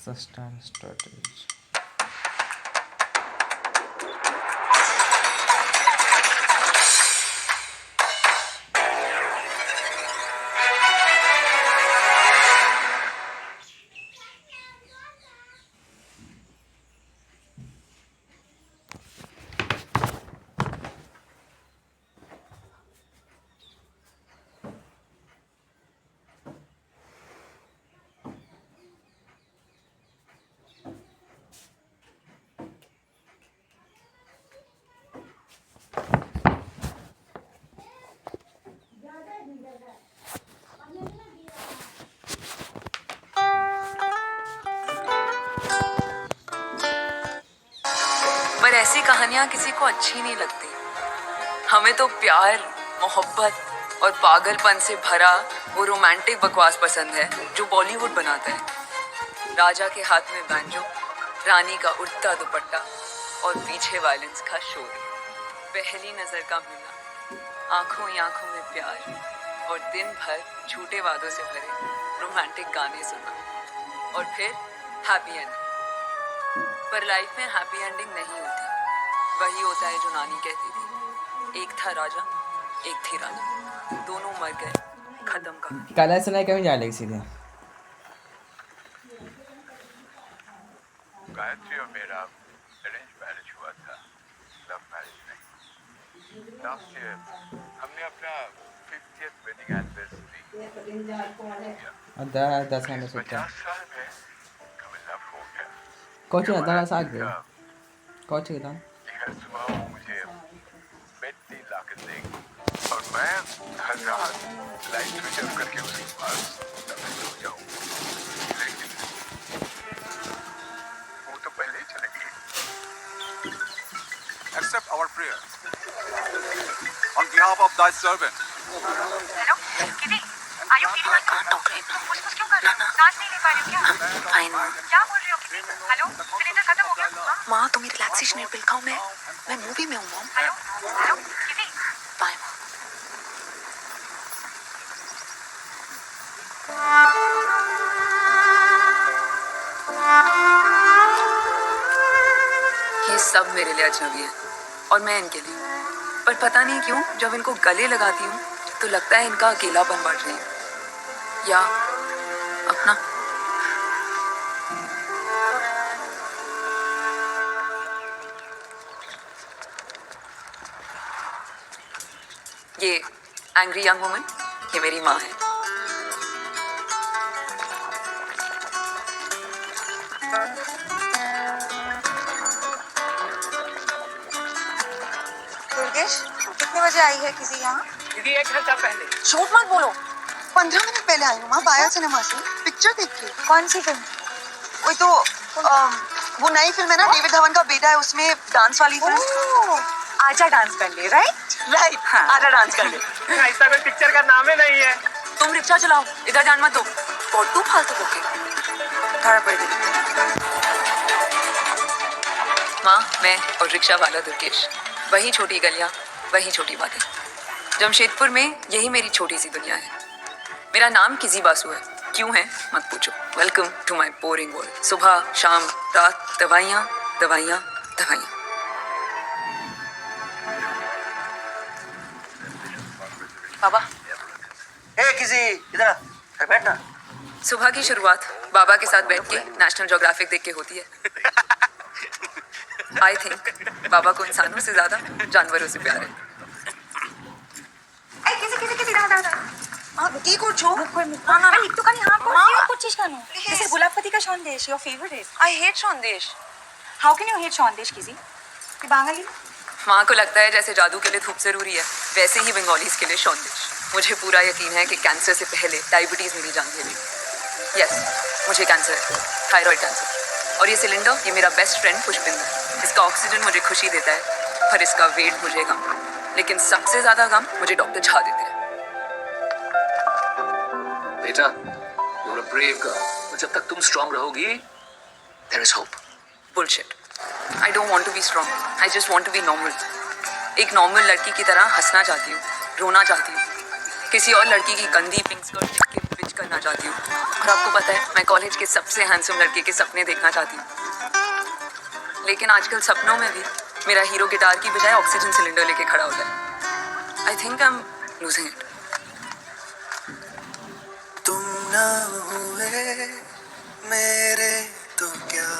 the star strategy. पर ऐसी कहानियां किसी को अच्छी नहीं लगती। हमें तो प्यार, मोहब्बत और पागलपन से भरा वो रोमांटिक बकवास पसंद है जो बॉलीवुड बनाता है। राजा के हाथ में बैंजो, रानी का उड़ता दुपट्टा और पीछे वायलेंस का शोर। पहली नजर का मिलना, आंखों ही आंखों में प्यार और दिन भर झूठे वादों से भरे रोमांटिक गाने सुना और फिर हैप्पी एंडिंग। पर लाइफ में हैप्पी एंडिंग नहीं होती। वही होता है जो नानी कहती थी, एक था राजा, एक थी रानी, दोनों मर गए, खत्म कहानी। काला सुना कभी जा लेगी सीधे। गायत्री और मेरा अरेंज मैरिज हुआ था, लव मैरिज नहीं। लास्ट ईयर हमने अपना 50th वेडिंग एनिवर्सरी और 10 साल से 50 साल में हमें लव हो गया। कौन सी 10 साल के कौन सी था हर सुबह वो मुझे बेटी ला के देगी और मैं हर रात लाइट स्विच ऑफ करके उसके पास सो जाऊं। लेकिन वो तो पहले ही चले गई। Accept our prayer on behalf of thy servant. Hello kiddie, are you feeling like can't talk right now. फुसफुस क्यों कर रही हो? सांस नहीं ले पा रही हो क्या? फाइन माँ। क्या बोल रही हो किदी? हेलो सिलेंडर खत्म हो गया? हाँ? माँ तुम्हें रिलैक्सेशन एयर पिल खाऊं मैं मूवी में हूँ mom. Hello hello kiddie, bye. ये सब मेरे लिए अजनबी है और मैं इनके लिए। पर पता नहीं क्यों जब इनको गले लगाती हूँ तो लगता है इनका अकेलापन बढ़ रही है या अपना। ये एंग्री यंग वुमन, ये मेरी माँ है। दुर्गेश कितने बजे आई है किसी यहाँ? दीदी 1 घंटा पहले। झूठ मत बोलो। 15 मिनट पहले आई हूँ माँ, बाया सिनेमा से पिक्चर देख के। कौन सी फिल्म? वही तो वो नई फिल्म है ना, डेविड धवन का बेटा है उसमें, डांस वाली फिल्म। आजा डांस कर ले, राइट? राइट, आजा डांस कर ले। ऐसा कोई पिक्चर का नाम ही नहीं है। तुम रिक्शा चलाओ, इधर जान मत दो। फोटो फालतू होके खड़ा पड़ गई। माँ, मैं और रिक्शा वाला दुर्गेश, वही छोटी गलियां, वही छोटी बातें। जमशेदपुर में यही मेरी छोटी सी दुनिया है। मेरा नाम किजी बासु है, क्यों है मत पूछो। Welcome to my boring world. सुबह शाम रात दवाइयाँ दवाइयाँ दवाइयाँ। बाबा, ए किसी इधर आ, बैठना। सुबह की शुरुआत बाबा के साथ बैठ के नेशनल ज्योग्राफिक देख के होती है। आई थिंक बाबा को इंसानों से ज्यादा जानवरों से प्यार है। किसी दादा কি করছো? না একটুখানি হাঁ করো। কি করছিস কেন? This is গোলাপপতি का Sandesh, your favorite. I hate Sandesh. How can you hate Sandesh किसी? তুই বাঙালি? माँ को लगता है जैसे जादू के लिए धूप जरूरी है, वैसे ही बंगालीज के लिए सौंदेश। मुझे पूरा यकीन है कि कैंसर से पहले डायबिटीज मेरी जान ले लेगी। यस, मुझे कैंसर है, थायराइड कैंसर। और ये सिलेंडर, ये मेरा बेस्ट फ्रेंड पुष्पिंदर। इसका ऑक्सीजन मुझे खुशी देता है, पर इसका वेट मुझे गम। लेकिन सबसे ज्यादा गम मुझे डॉक्टर झा देते हैं। बेटा, you're a brave girl. और जब तक तुम स्ट्रांग रहोगी, there is hope. Bullshit. I don't want to be strong. I just want to be normal. एक नॉर्मल लड़की की तरह हंसना चाहती हूँ, रोना चाहती हूँ। किसी और लड़की की गंदी पिंक स्कर्ट देख के करना चाहती हूँ। और आपको पता है मैं कॉलेज के सबसे हैंडसम लड़के के सपने देखना चाहती हूँ, लेकिन आजकल सपनों में भी मेरा हीरो गिटार की बजाय ऑक्सीजन सिलेंडर लेके खड़ा होता है। I think I am losing it. तुम ना हुए मेरे तो क्या,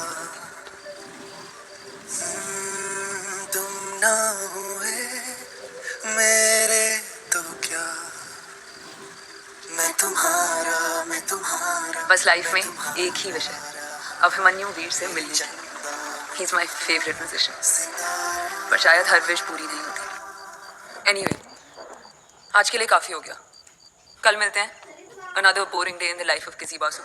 तुम ना हुए मेरे तो क्या, मैं तुम्हारा बस लाइफ में एक ही विश है, अभिमन्यु वीर से मिलने जाना। He is my favourite musician, पर शायद हर विश पूरी नहीं होती। एनीवे, आज के लिए काफी हो गया। कल मिलते हैं। Another boring day in the life of किसी बासु।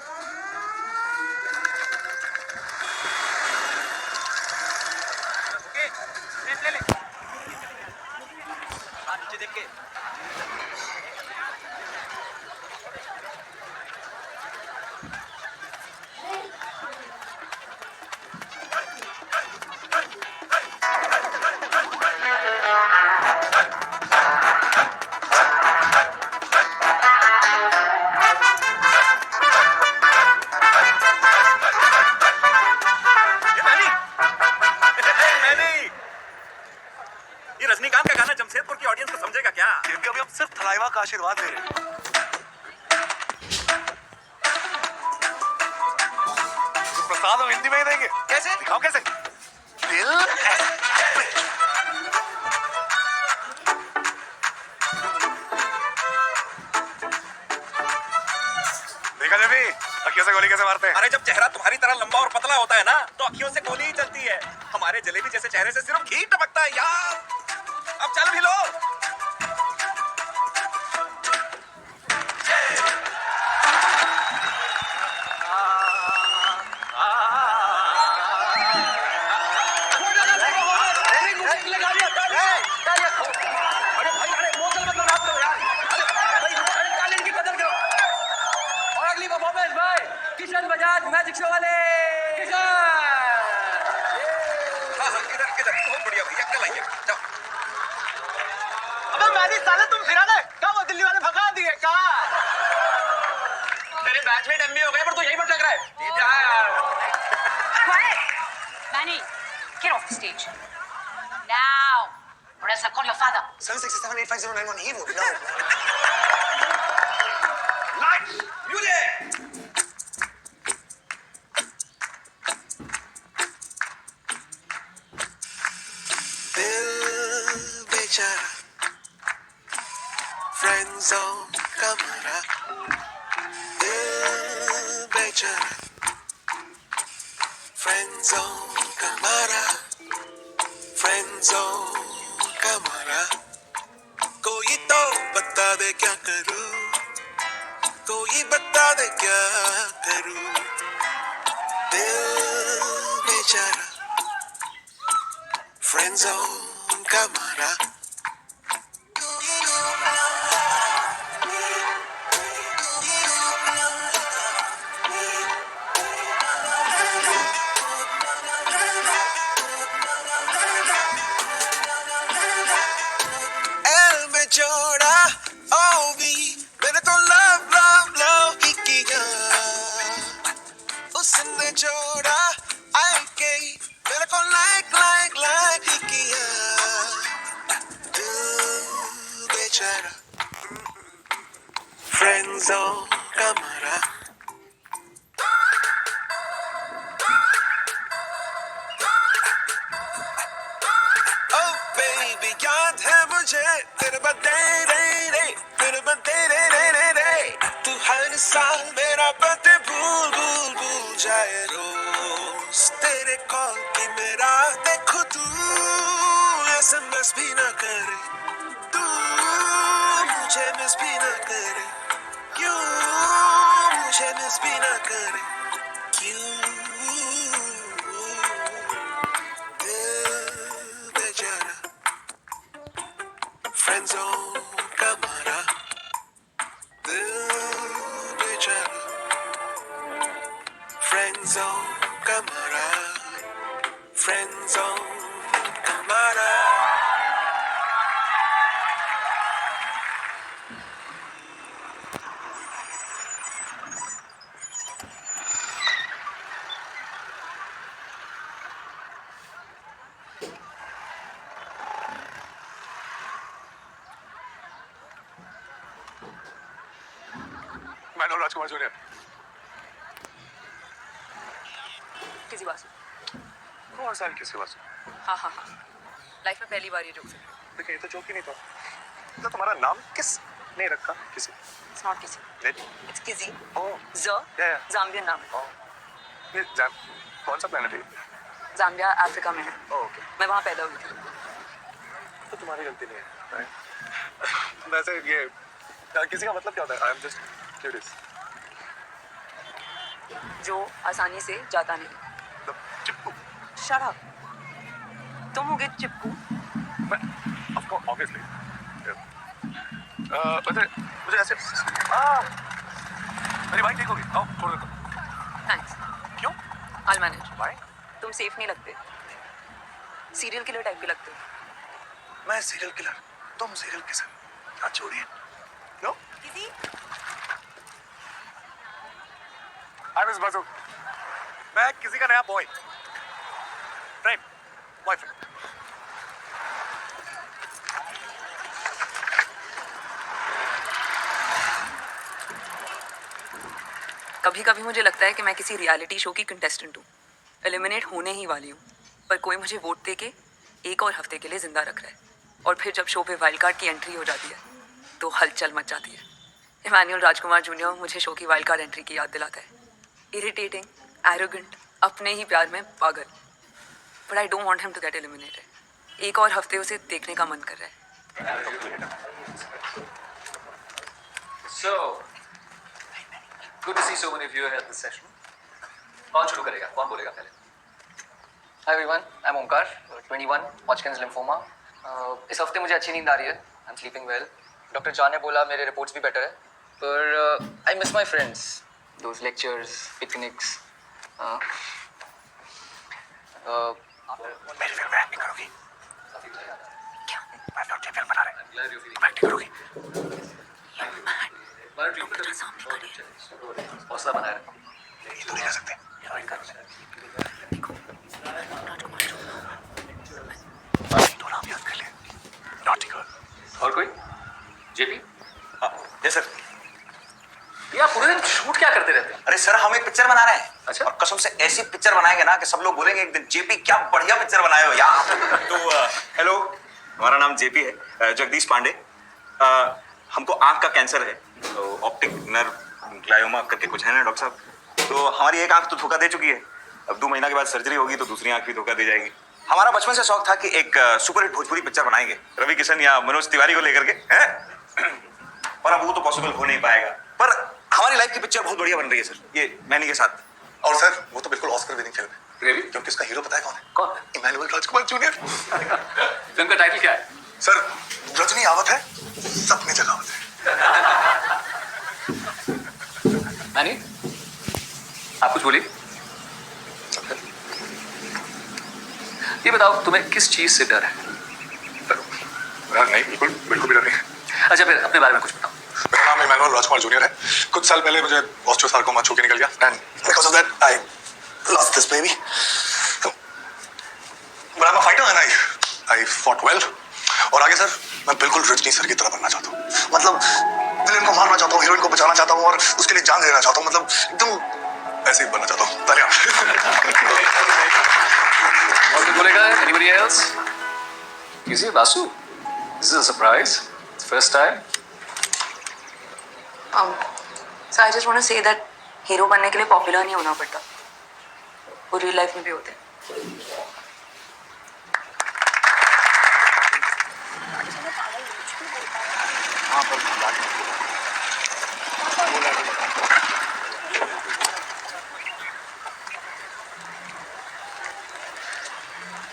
ये रजनीकांत का गाना जमशेदपुर की ऑडियंस को समझेगा क्या? क्योंकि अभी हम सिर्फ थलाइवा का आशीर्वाद ले रहे हैं। तो प्रसाद हम हिंदी में ही देंगे। कैसे? दिखाओ कैसे। दिल देखा जब अखियों से गोली कैसे मारते हैं? अरे जब चेहरा तुम्हारी तरह लंबा और पतला होता है ना, तो अखियों से गोली ही चलती है। हमारे जलेबी जैसे चेहरे से सिर्फ घी टपकता है यार। अब चल भी लो। किशन बजाज मैजिक शो वाले इधर बहुत बढ़िया भैया, कल आइए। जाओ। अबे मैंने साले तुम फिरा गए क्या? वो दिल्ली वाले भगा दिए क्या? तेरे बैचमेट एमबी हो गए पर तू यही पर लग रहा है। Quiet! Manny, get off the stage. Now, or else I'll call your father. 767850911 he would know. Lights, music. दिल बेचारा फ्रेंड जोन का मारा, दिल बेचारा फ्रेंड जोन का मारा, फ्रेंड जोन का मारा। कोई तो बता दे क्या करूं, कोई बता दे क्या करूं। दिल बेचारा फ्रेंड जोन का मारा। एल में जोड़ा ओ भी मैंने तो लव लव लव ही किया, उसने जोड़ा आई के मेरे को लाइक लाइक लाइक ही किया। दिल बेचारा फ्रेंड जोन का मारा। Oh baby याद है मुझे तेरे बर्थडे रे रे, तेरे बर्थडे रे रे रे रे। तू हर साल मेरा बर्थडे भूल भूल भूल जाए रोज। तेरे कॉल की मेरा देखो तू SMS भी ना करे, तू मुझे मिस भी ना करे, क्यों मुझे मिस भी ना करे, क्यों। दिल बेचारा फ्रेंड जोन का मारा, दिल बेचारा फ्रेंड जोन का मारा, फ्रेंड जोन का मारा। मैनुअल राजकुमार जूनियर। किसी बात से। कौन सा किसी बात से? हाँ हाँ हाँ, लाइफ में पहली बार ये जोक सुन। देखिए, ये तो जोक ही नहीं था। तो तुम्हारा नाम किस नहीं रखा किसी? It's not किसी, नहीं। it's किसी। ओह, ज़ ज़ाम्बियन नाम है। ये जान कौन सा प्लेनेट है? ज़ाम्बिया अफ्रीका में है। ओके, मैं वहाँ पैदा हुई थी। तो तुम्हारी गलती नहीं है। वैसे ये किसी का मतलब क्या होता है? I am just curious. जो आसानी से जाता नहीं। मतलब चिपकू। Shut up। तुम होगे चिपकू। Of course, obviously. वैसे मुझे ऐसे मेरी बाइक ठीक होगी। आओ, छोड़ देता हूँ। थैंक्स। क्यों? I'll manage। बाइक? तुम सेफ नहीं लगते, सीरियल किलर टाइप के लगते हो। मैं सीरियल किलर, तुम सीरियल किसर। क्या छोड़िए? नो? किसी आई मिस बाजू। मैं किसी का नया बॉय, फ्रेंड, बॉयफ्रेंड। कभी कभी मुझे लगता है कि मैं किसी रियलिटी शो की कंटेस्टेंट हूँ, एलिमिनेट होने ही वाली हूँ, पर कोई मुझे वोट दे के एक और हफ्ते के लिए जिंदा रख रहा है। और फिर जब शो पे वाइल्ड कार्ड की एंट्री हो जाती है तो हलचल मच जाती है। इमैनुअल राजकुमार जूनियर मुझे शो की वाइल्ड कार्ड एंट्री की याद दिलाता है। इरिटेटिंग, एरोगेंट, अपने ही प्यार में पागल। But I don't want him to get eliminated. एक और हफ्ते उसे देखने का मन कर रहा है। So, good to see so many of you at this session. कौन शुरू करेगा? कौन बोलेगा पहले? Hi everyone, I'm Omkar, 21, Hodgkin's lymphoma. इस हफ्ते मुझे अच्छी नींद आ रही है. I'm sleeping well. Doctor John ने बोला मेरे रिपोर्ट्स भी बेटर है, पर I miss my friends, those lectures, picnics. मेरी फिल्म में एक्टिंग करोगी? क्या? मैं अपनी फिल्म बना रहे हैं। तुम एक्टिंग करोगी? हौसला बनाए रखो। ये तो नहीं कर सकते। हीरोइन कर सकते। तो नाम याद कर ले। Naughty girl. और कोई? जेपी? हाँ, यस सर। ये आप पूरे दिन शूट क्या करते रहते हैं? अरे सर, हम एक पिक्चर बना रहे हैं। अच्छा। और कसम से ऐसी पिक्चर बनाएंगे ना कि सब लोग बोलेंगे एक दिन, जेपी क्या बढ़िया पिक्चर बनाए हो यार। तो हेलो, हमारा नाम जेपी है, जगदीश पांडे। हमको आंख का कैंसर है, तो ऑप्टिक नर्व ग्लायोमा करके कुछ है ना डॉक्टर साहब। तो हमारी एक आंख तो धोखा दे चुकी है, अब 2 महीना के बाद सर्जरी होगी तो दूसरी आंख भी धोखा दे जाएगी। हमारा बचपन से शौक था कि एक सुपरहिट भोजपुरी पिक्चर बनाएंगे रवि किशन या मनोज तिवारी को लेकर के, हैं? पर अब वो तो पॉसिबल हो नहीं पाएगा। पर हमारी लाइफ की पिक्चर बहुत बढ़िया बन रही है सर, ये मैनी के साथ। और सर, वो तो बिल्कुल ऑस्कर विनिंग फिल्म है। Really? क्योंकि उसका हीरो पता है कौन है? कौन? इमैनुअल राजकुमार जूनियर। फिल्म का टाइटल क्या है? सर, रजनी आवत है, सपने जगावत है। मैनी, आप कुछ बोलिए। ये बताओ, तुम्हें किस चीज से डर है? नहीं, बिल्कुल बिल्कुल भी डर नहीं है। अच्छा, फिर अपने बारे में कुछ बताओ। मेरा नाम इमैनुअल राजकुमार जूनियर है। कुछ साल पहले मुझे ऑस्टियोसार्कोमा छू के निकल गया, and because of that I lost this baby. But I am a fighter and I fought well. और आगे सर, मैं बिल्कुल रजनी सर की तरह बनना चाहता हूँ। मतलब विलेन को मारना चाहता हूँ, हीरोइन को बचाना चाहता हूँ और उसके लिए जान देना चाहता हूँ। मतलब एकदम ऐसे ही बनना चाहता हूँ। धन्यवाद। और कोई बोलेगा? Anybody else? Easy, Basu. This is a surprise. It's first time. So I just want to say that hero बनने के लिए पॉपुलर नहीं होना पड़ता, वो रियल लाइफ में भी होते हैं।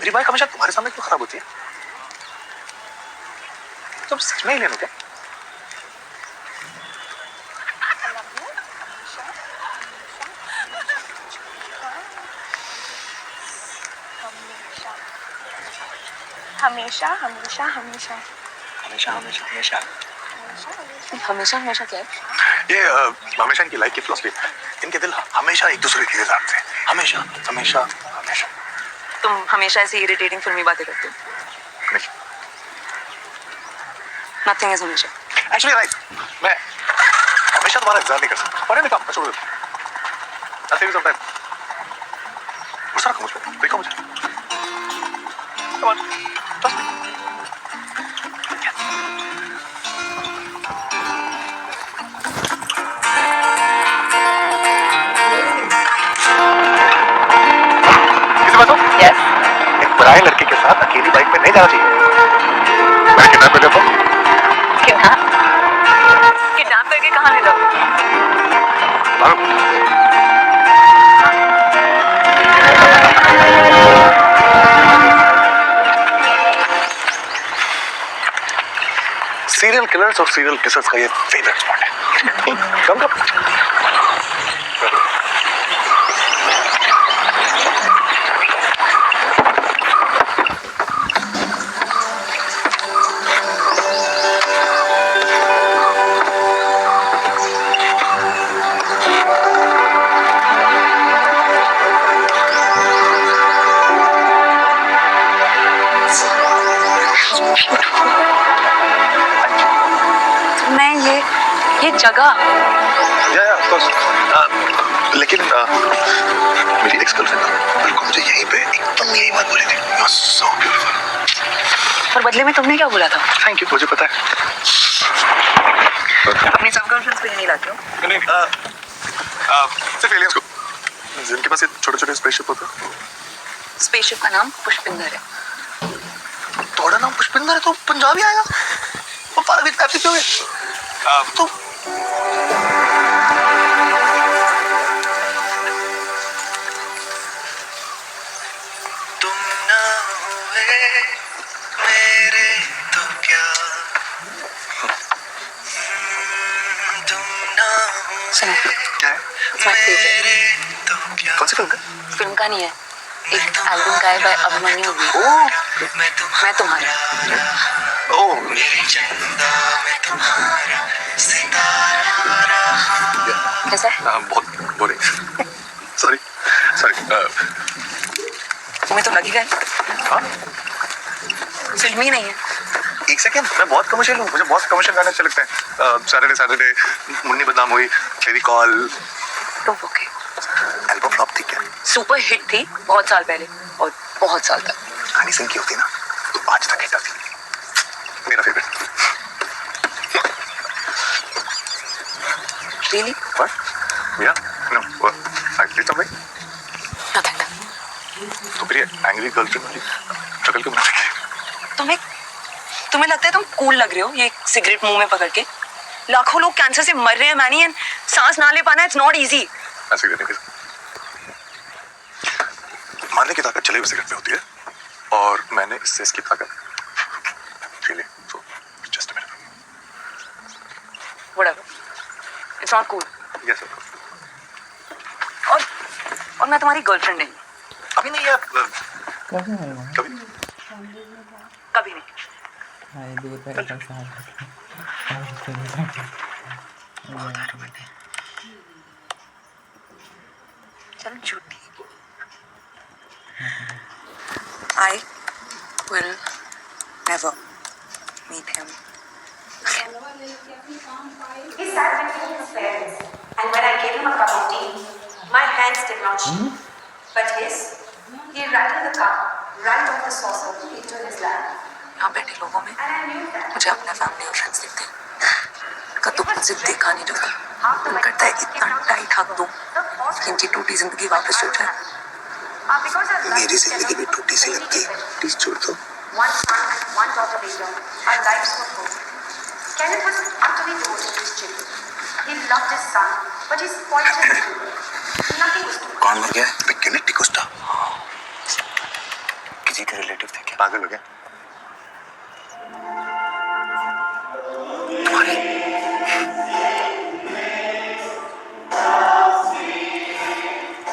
मेरी बाइक हमेशा तुम्हारे सामने क्यों खराब होती है? तुम सच में ही ले लो क्या? हमेशा हमेशा हमेशा हमेशा हमेशा हमेशा हमेशा हमेशा क्या है? ये हमेशा इनकी लाइफ की फिलॉसफी है। इनके दिल हमेशा एक दूसरे के लिए जानते हैं। हमेशा हमेशा हमेशा। तुम हमेशा ऐसे इरिटेटिंग फिल्मी बातें करते हो। नथिंग इज हमेशा। एक्चुअली राइट, मैं हमेशा तुम्हारा इंतजार नहीं कर सकता। पढ़े नहीं काम मैं छोड़ देता हूँ। I'll save you some time. गुस्सा रखो मुझ पे, देखो मुझे। Come on, trust me. किसी बात हो? यस एक पराये लड़के के साथ अकेली बाइक पे नहीं जाना चाहिए। मैं किडनैप कर लेता हूँ। किडनैप करके कहाँ ले जाओ? सीरियल किलर्स और सीरियल किसर्स का ये फेवरेट स्पॉट है। कम कम। मैं ये जगह या ऑफ कोर्स। लेकिन मेरी एक्स गर्लफ्रेंड बिल्कुल मुझे यहीं पे एकदम यही बात बोली थी। You are so beautiful. और बदले में तुमने क्या बोला था? थैंक यू, मुझे पता है। अपनी सब गर्लफ्रेंड्स को ये नहीं लाते हो? नहीं सिर्फ एलियंस को, जिनके पास ये छोटे-छोटे स्पेसशिप होते हैं। स्पेसशिप का नाम पुष्पिंदर है। थोड़ा नाम पुष्पिंदर है तो पंजाबी आएगा। वो पागल कैसे क्यों है? तो तुम ना हुए मेरे तो क्या, तुम ना सुनो, क्या है? my favorite. तो क्या, कौन सी फिल्म है? फिल्म का नहीं है, एक एल्बम का है बाय अभिमन्यु वी। मैं तुम्हारा। ओह मेरी चंदा मैं तुम्हारा सितारा रहा। कैसा है? बहुत बोरिंग। सॉरी तुम्हें तो लगेगा हाँ? फिल्म ही नहीं है। एक सेकंड, मैं बहुत कमर्शियल हूँ, मुझे बहुत कमर्शियल गाने अच्छे लगते हैं। सैटरडे मुन्नी बदनाम हुई, फेविकॉल। तो ओके, एल्बम फ्लॉप थी क्या? सुपर हिट थी बहुत साल पहले और बहुत साल तक। हनी सिंह की होती ना तो आज तक हिट आती। मेरा favourite. Really? What? Yeah? No. What? I did something? Nothing. तो फिर ये एंग्री गर्लफ्रेंड वाली शक्ल क्यों बना रखी है? तुम्हें लगता है तुम कूल लग रहे हो ये सिगरेट मुंह में पकड़ के? लाखों लोग कैंसर से मर रहे हैं मैनी, एंड सांस ना ले पाना इट्स नॉट इजी। ऐसे करने के मारने की ताकत चले हुए सिगरेट में होती है और मैंने इससे इसकी ताकत really so just a minute. Whatever. It's not cool. Yes sir. और मैं तुम्हारी गर्लफ्रेंड नहीं। अभी नहीं है कैसे है वो? कभी कभी नहीं। हाय दूर पे ऐसा चलो झूठी। I will never meet him again. He sat between his parents, and when I gave him a cup of tea, my hands did not shake. But his, he rattled the cup right off the saucer into his lap. यहाँ बैठे लोगों में And I knew that. मुझे अपने family और friends दिखते हैं। का तो मुझे देखा नहीं जाता। मन करता है इतना टाइट हक दूं कि इनकी टूटी जिंदगी वापस जुड़ जाए। Because our lives मेरी जिंदगी भी टूटी सी लगती है, प्लीज छोड़ दो। one son and one daughter later, our lives were full. Kenneth was utterly devoted to his children. He loved his son, but he spoiled his children. Nothing was too कौन मर गया? केनेथ डिकोस्टा। किसी के relative थे क्या? पागल हो गया?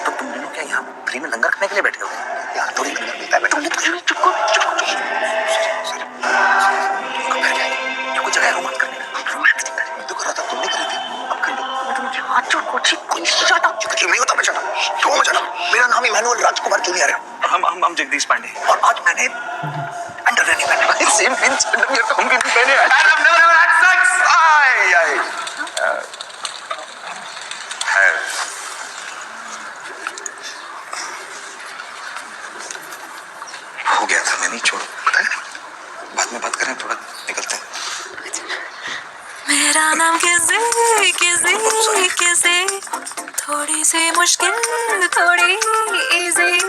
तो तुम लोग क्या यहाँ फ्री में लंगर खाने के लिए बैठे हो? यार थोड़ी लंगर मिलता है बैठो। चुप कुछ जगह रोमांस करने का। मैं तो कर रहा था, तुमने करी थी, अब कर लो। तुम हाथ जोड़ कोई शट अप। कुछ नहीं होता, मैं शट अप। क्यों मत शट? मेरा नाम इमैनुअल राजकुमार जूनियर है। हम जगदीश पांडे। और आज मैंने अंडरवेयर नहीं पहने। सेम पिंच अंडरवेयर तो हम भी नहीं पहने। I've never had sex. थोड़ी सी मुश्किल थोड़ी इजी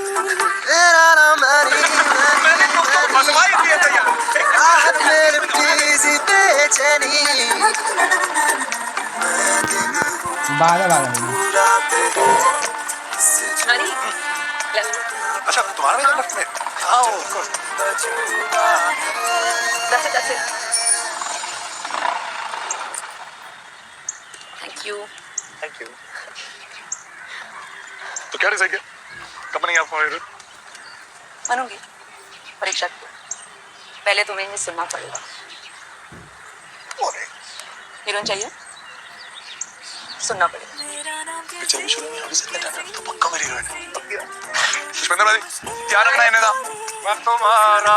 तेरा नाम मैंने फसवाई दिया था यार। राहत में प्लीज बेचैनी 12 मिनट। मनी अच्छा तुम्हारा भी लेफ्ट में? हाँ of course. that's it thank you. तो क्या डिसाइड किया? कब बनेंगे आप हमारे हीरो? बनूंगी परीक्षा की पहले तुम्हें ही सुनना पड़ेगा। हीरोइन चाहिए सुनना पड़ेगा। पिक्चर भी शुरू नहीं होगी इतने टाइम में तो पक्का मेरी हीरोइन है। पुष्पेंद्र भाई क्या रखना है इन्हें था? मैं तुम्हारा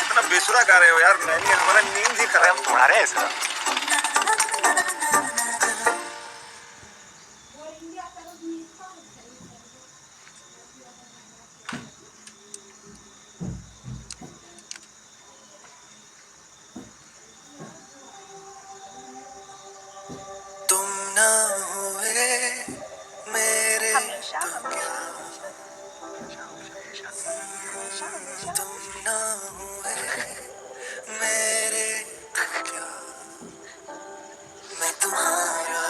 इतना बेसुरा गा रहे हो यार, मैं नहीं, हमारा नींद ही कर रहा है, हम तुम्हारे ऐसा। तुम ना हुए मेरे तो क्या तुम ना हुए मेरे तो क्या मैं तुम्हारा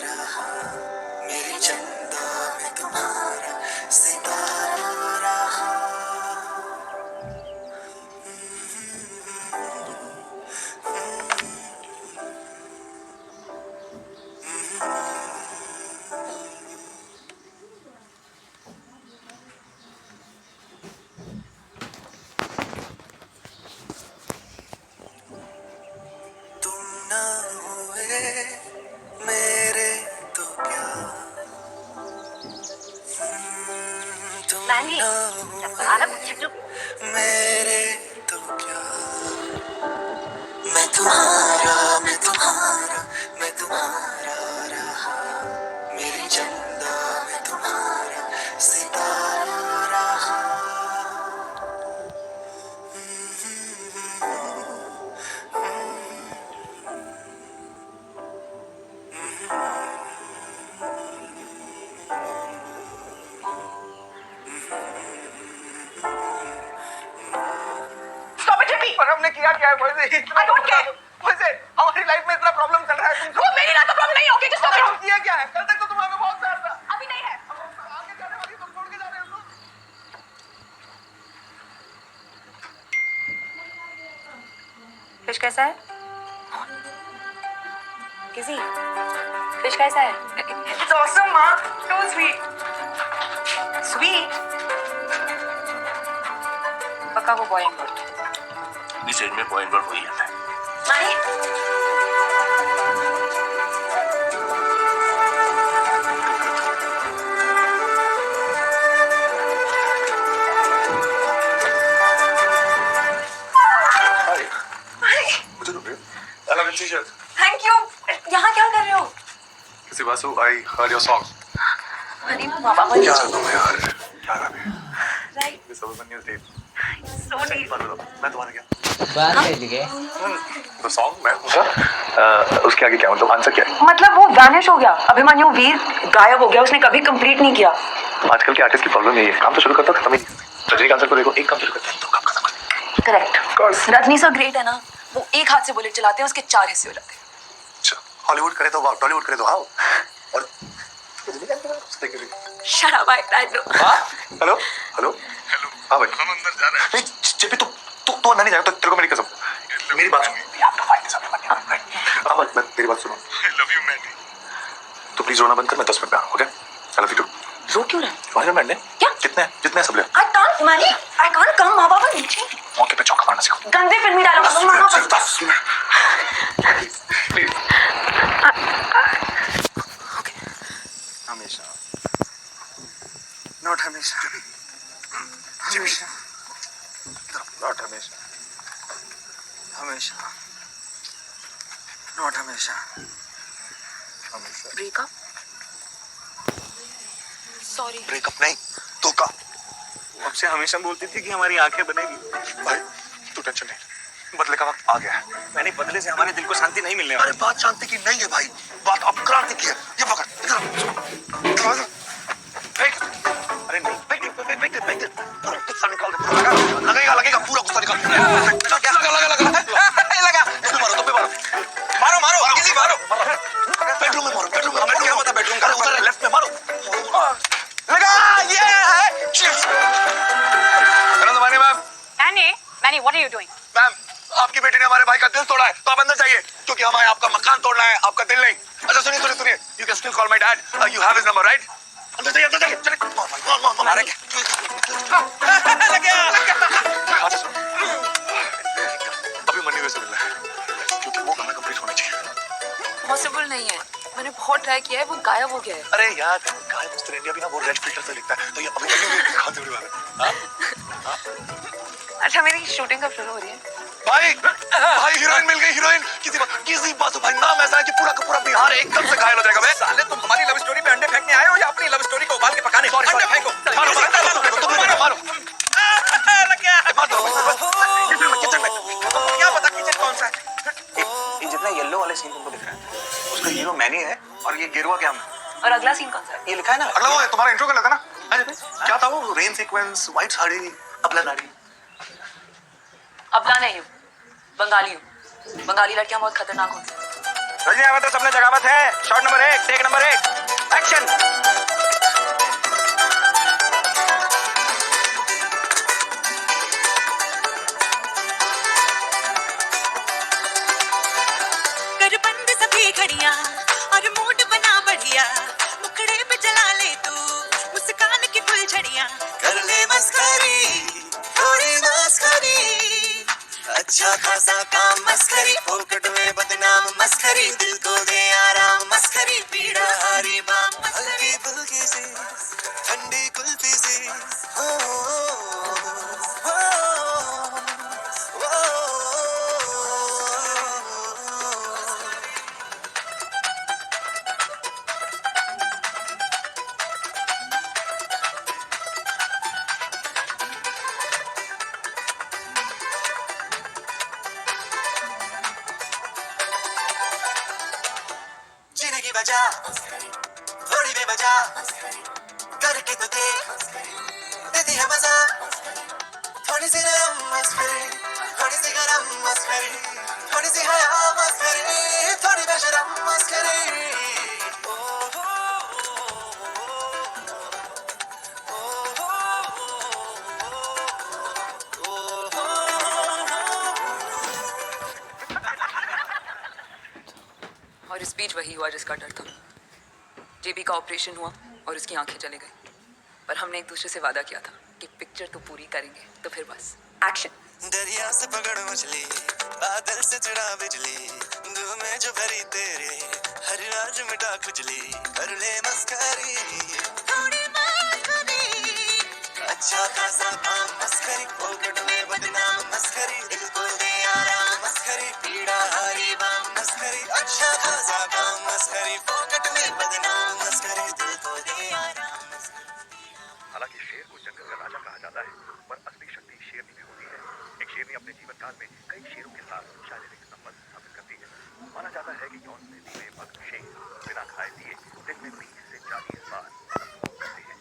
रहा मेरी चंदा मैं तुम्हारा सितारा रहा तुम ना हुए मेरे तो क्या तुम मैनी, ना आना हुए मेरे तो क्या मैं तुम्हारा रहा मेरी चंदा मैं तुम्हारा सितारा रहा Stop it, Jimmy! पर हमने किया क्या है वैसे इतना? I don't care. वैसे हमारी लाइफ में इतना प्रॉब्लम चल रहा है तुम। वो मेरी लाइफ का प्रॉब्लम नहीं है, ओके? Just stop it. हम किया क्या है? कल तक तो तुम्हारा बहुत प्यार था। अभी नहीं है। आगे जाने वाली तुम छोड़ के जा रहे हो तुम। फिश कैसा है? किसी फिश कैसा है? It's awesome, माँ. Too sweet. स्वीट पक्का वो बॉय इनवर्ट इस एज में पॉइंट पर वही आता है। मानी हाय मुझे रुक I love your t-shirt. Thank you. यहाँ क्या कर रहे हो? किसी Basu I heard your songs. मानी पापा क्या तुम यार क्या गा रहे हो? Right This was a new date. So neat मैं तुम्हारा क्या? बात कर लिए The song मैं उसके आगे क्या मतलब आंसर क्या है? मतलब वो वैनिश हो गया, अभिमन्यु वीर गायब हो गया, उसने कभी कंप्लीट नहीं किया। आजकल के आर्टिस्ट की प्रॉब्लम यही है, काम तो शुरू करता खत्म ही नहीं करता। रजनीकांत सर को देखो, एक काम शुरू करते हैं तो काम खत्म करते हैं। करेक्ट। रजनी सर ग्रेट है ना, वो एक हाथ से बुलेट चलाते हैं उसके 4 हिस्से हो जाते हैं। अच्छा, हॉलीवुड करे तो वाह, टॉलीवुड करे तो हाउ। और shut up I know. Hello hello hello हाँ भाई हम अंदर जा रहे हैं। चिपी तू अंदर नहीं जाएगा तो तेरे को मेरी कसम, मेरी बात सुन। हाँ मैं तेरी बात सुनो। I love you Manny. तो प्लीज रोना बंद कर, मैं 10 मिनट में आऊँ, okay? I love you too. रो क्यों रहा है? तुम्हारे मैंने क्या? कितने हैं सब ले? आई कांट मानी, आई कांट कम। माँ बाबा नीचे मौके पे चौका मारना सीखो। गंदे फिल्मी डायलॉग मारना सिर्फ 10 मिनट प्लीज। हमेशा Not हमेशा. हमेशा. नॉट हमेशा हमेशा. Not हमेशा. हमेशा ब्रेकअप सॉरी ब्रेकअप नहीं, धोखा। हमसे हमेशा बोलती थी कि हमारी आंखें बनेगी। भाई तू टेंशन नहीं, बदले का वक्त आ गया है। मैंने बदले से हमारे दिल को शांति नहीं मिलने वाली। अरे बात शांति की नहीं है भाई, बात अब क्रांति की है। ये पकड़, इधर फेंक। अरे नहीं, फेंक दे। पूरा गुस्सा निकाल दे। लगेगा पूरा गुस्सा निकाल। लगा। तुम पे मारो। मारो किसी मारो। बेडरूम में मारो। हमें क्या पता बेडरूम का उधर है, लेफ्ट में मारो। लगा, ये है। Hello Damani ma'am. Manny, what are you doing? Ma'am, आपकी बेटी ने हमारे भाई का दिल तोड़ा है, तो आप अंदर जाइए, क्योंकि हमें आपका मकान तोड़ना है, आपका दिल नहीं। अच्छा सुनिए, you can still call my dad. You have his number, right? अंदर जाइए, चले। मार क्या? अच्छा सुनो, अभी मनी वैसे मिलना है, क्योंकि वो काम कंप्लीट होना चाहिए। पॉसिबल नहीं है, मैंने बहुत ट्राई किया है, वो गायब हो गया है। अरे यार, गाय मिस्टर इंडिया भी ना वो रेड फिल्टर से लिखता है, तो ये अभी नहीं खाते हुए वाला है। अच्छा मेरी शूटिंग कब शुरू हो रही है? भाई हीरोइन मिल गई, हीरोइन। किसी बात भाई नाम ऐसा है कि पूरा का पूरा बिहार एकदम से घायल हो जाएगा। बे साले तुम हमारी लव स्टोरी पे अंडे फेंकने आए हो या अपनी लव स्टोरी को उबाल के पकाने? अंडे फेंको। मारो। लग गया। किचन में क्या पता किचन कौन सा है? ये जितना येलो वाले सीन तुमको दिख रहा है, उसका हीरो मैनी है और ये गिरुआ क्या है? और अगला सीन कौन सा है? ये लिखा है ना। अगला वो तुम्हारा इंट्रो कर लेता ना। क्या था वो? रेन सीक्वेंस, व्हाइट साड़ी, अपना दाढ़ी। अबला नहीं हूँ, बंगाली हूँ। बंगाली लड़कियां बहुत खतरनाक होती हैं। रजनी अहमद तो सबने जगावत है। Shot number 1, take number 1, action. कर बंद सभी घड़ियां और मूड बना बढ़िया, मुखड़े पे जला ले तू मुस्कान की फुलझड़ियां, कर ले मस्करी, थोड़ी मस्करी, अच्छा खासा काम मस्करी, पॉकेट में बदनाम मस्करी, दिल को दे आराम मस्करी, पीड़ा हारी बाम हल्की फुल्की सी ठंडी कुल्फी सी, जीने की वजह थोड़ी बेवजह करके तो देती है मजा, थोड़ी सी नरम मस्करी, थोड़ी सी गरम मस्करी, थोड़ी सी हया मस्करी, थोड़ी बेशरम मस्करी। और इस बीच वही हुआ जिसका डर था। जेबी का ऑपरेशन हुआ और उसकी आंखें चली गई, पर हमने एक दूसरे से वादा किया था कि पिक्चर तो पूरी करेंगे, तो फिर बस एक्शन। दरिया से पकड़ मछली, बादल से चढ़ा बिजली, दूर में जो भरी तेरे हर राज मिटा खुजली, कर ले मस्करी, थोड़ी मस्करी, अच्छा खासा काम मस्करी, पॉकेट में बदनाम मस्करी, दिल को दे आराम मस्करी, पीड़ा हारी बाम मस्करी, अच्छा खासा काम मस्करी, पॉकेट में बदनाम मस्करी, दिल को दे आराम मस्करी। हालांकि शेर को जंगल का राजा कहा जाता है, पर असली शक्ति शेरनी में होती है। एक शेरनी अपने जीवन काल में कई शेरों के साथ शारीरिक संबंध स्थापित करती है। माना जाता है कि यौन स्थिति में मग्न शेर बिना खाए पिए दिन में 20 से 40 बार अनुभव करते हैं।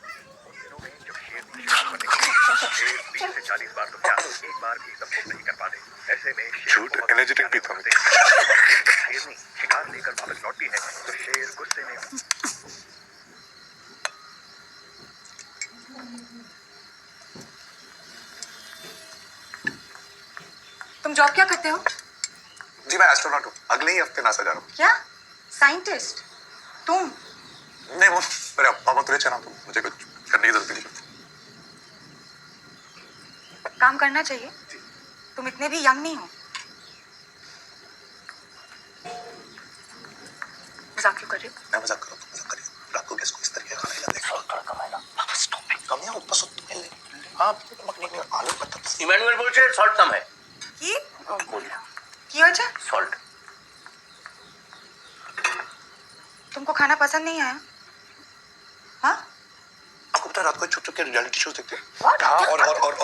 उन दिनों में जब शेरनी शिकार करने के लिए शेर 20 से 40 बार तो क्या एक बार भी संभव नहीं कर पाते। ऐसे में शेर एनर्जेटिक भी था। शेरनी शिकार लेकर वापस लौटती है तो शेर गुस्से में तुम जॉब क्या करते हो? जी मैं एस्ट्रोनॉट हूँ, अगले ही हफ्ते नासा जा रहा हूँ। क्या साइंटिस्ट? तुम? नहीं वो मेरे पापा तो रिच है ना, तो मुझे कुछ करने की जरूरत नहीं पड़ती। काम करना चाहिए, तुम इतने भी यंग नहीं हो। मजाक क्यों कर रही हो? मैं मजाक कर रहा हूँ, मजाक कर रही हूँ। रात को किसको इस तरीके का खाना खिलाते हैं? थोड़ा कमाएगा। Bus stop it. कम है ऊपर सुत में ले। हाँ मकनी में आलू पत्ता। इमैनुअल बोलছে सॉल्ट कम है। কি? बोल কি হয়েছে? सॉल्ट। तुमको खाना पसंद नहीं आया? हाँ? आपको पता है रात को छुप-छुप के रियलिटी शोज देखते हैं? What? हाँ और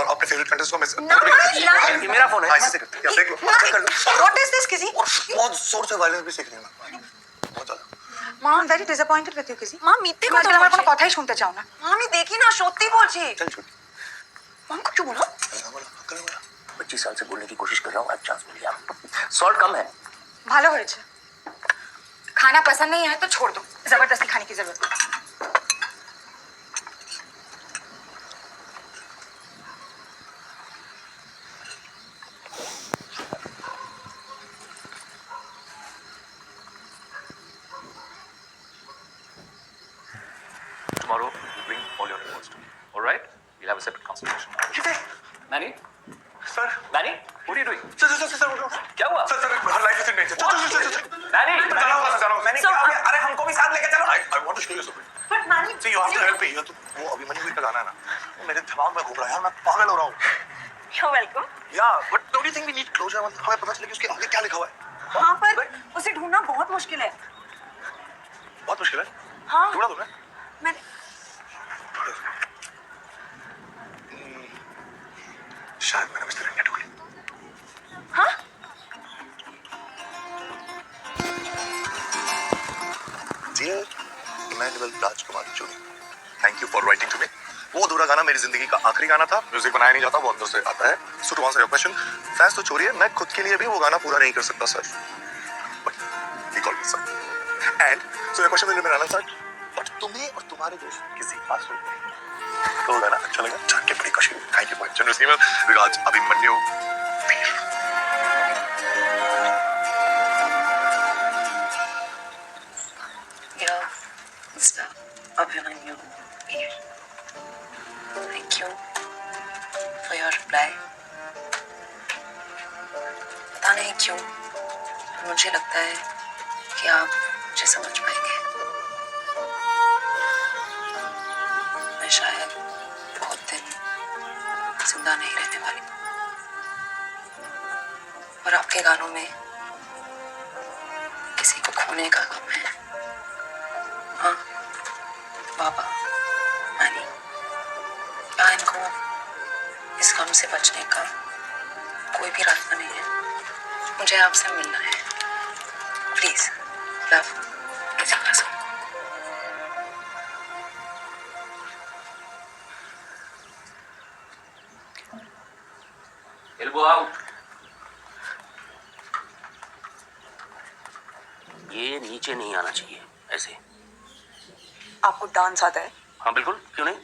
अपने फेवरेट कंटेस्ट को मिस ये मेरा फोन है। हाँ, इसी से करते हैं। क्या देख लो, अच्छा कर लो। What is this, किसी? बहुत जोर से वायलेंस भी सीख रही हूँ मैं, बहुत ज्यादा। মা I'm very disappointed with you, কিसी। মা মিথ্যে তুমি কথা আজকে আমার কোনো বলছে। কথাই শুনতে চাও না। মা আমি দেখি না, সত্যি বলছি। चल छोटी। মা কিছু বলো। कल बोला 25 साल से बोलने की कोशिश कर रहा हूँ, आज चांस मिल गया। सॉल्ट कम है। ভালো হয়েছে। खाना पसंद नहीं है तो छोड़ दो, जबरदस्ती खाने की जरूरत नहीं। Tomorrow, you bring all your reports to me. All right? We'll have a separate consultation. Manny? Sir, Manny? What are you doing? Sir, क्या हुआ? Sir, her life is in चल। Manny? जाना होगा सर, जाना होगा। मैंने क्या? अरे हमको भी साथ लेके चलो। I want to show you something. But Nani, See, you have to help me. ये तो वो अभिमन्यु का गाना है ना, वो मेरे दिमाग में घूम रहा है यार, मैं पागल हो रहा हूँ। you're welcome. Yeah, but don't you think we need closure? मतलब हमें पता चले कि उसके आगे क्या लिखा हुआ है। हाँ, पर उसे ढूंढना बहुत मुश्किल है। बहुत मुश्किल है। हाँ। ढूंढा तुमने? मैंने शायद मैंने मिस्टर इंडिया ढूंढी। हाँ? Dear Emmanuel राजकुमार जोड़ी, thank you for writing to me. वो अधूरा गाना मेरी जिंदगी का आखिरी गाना था, म्यूजिक बनाया नहीं जाता, वो अंदर से आता है। So to answer your question, fans तो छोड़िए, मैं खुद के लिए भी वो गाना पूरा नहीं कर सकता sir. But he called me sir. And so your question will remain unanswered. But तुम्हें और तुम्हारे दोस्त किसी आंसू तो वो गाना अच्छा लगा, जान के बड़ी खुशी हुई। Thank you for your generous email. Regards, Abhimanyu Veer. Dear Mr. Abhimanyu Veer, thank you for your reply. पता नहीं क्यों मुझे लगता है कि आप मुझे समझ पाएंगे। मैं शायद बहुत दिन जिंदा नहीं रहने वाली और आपके गानों में किसी को खोने का गम है। हाँ, बाबा, नानी, क्या इनको इस गम से बचने का कोई भी रास्ता नहीं है? मुझे आपसे मिलना है, प्लीज। लव, किसी का सो। Elbow out. ये नीचे नहीं आना चाहिए ऐसे। आपको डांस आता है? हाँ बिल्कुल, क्यों नहीं।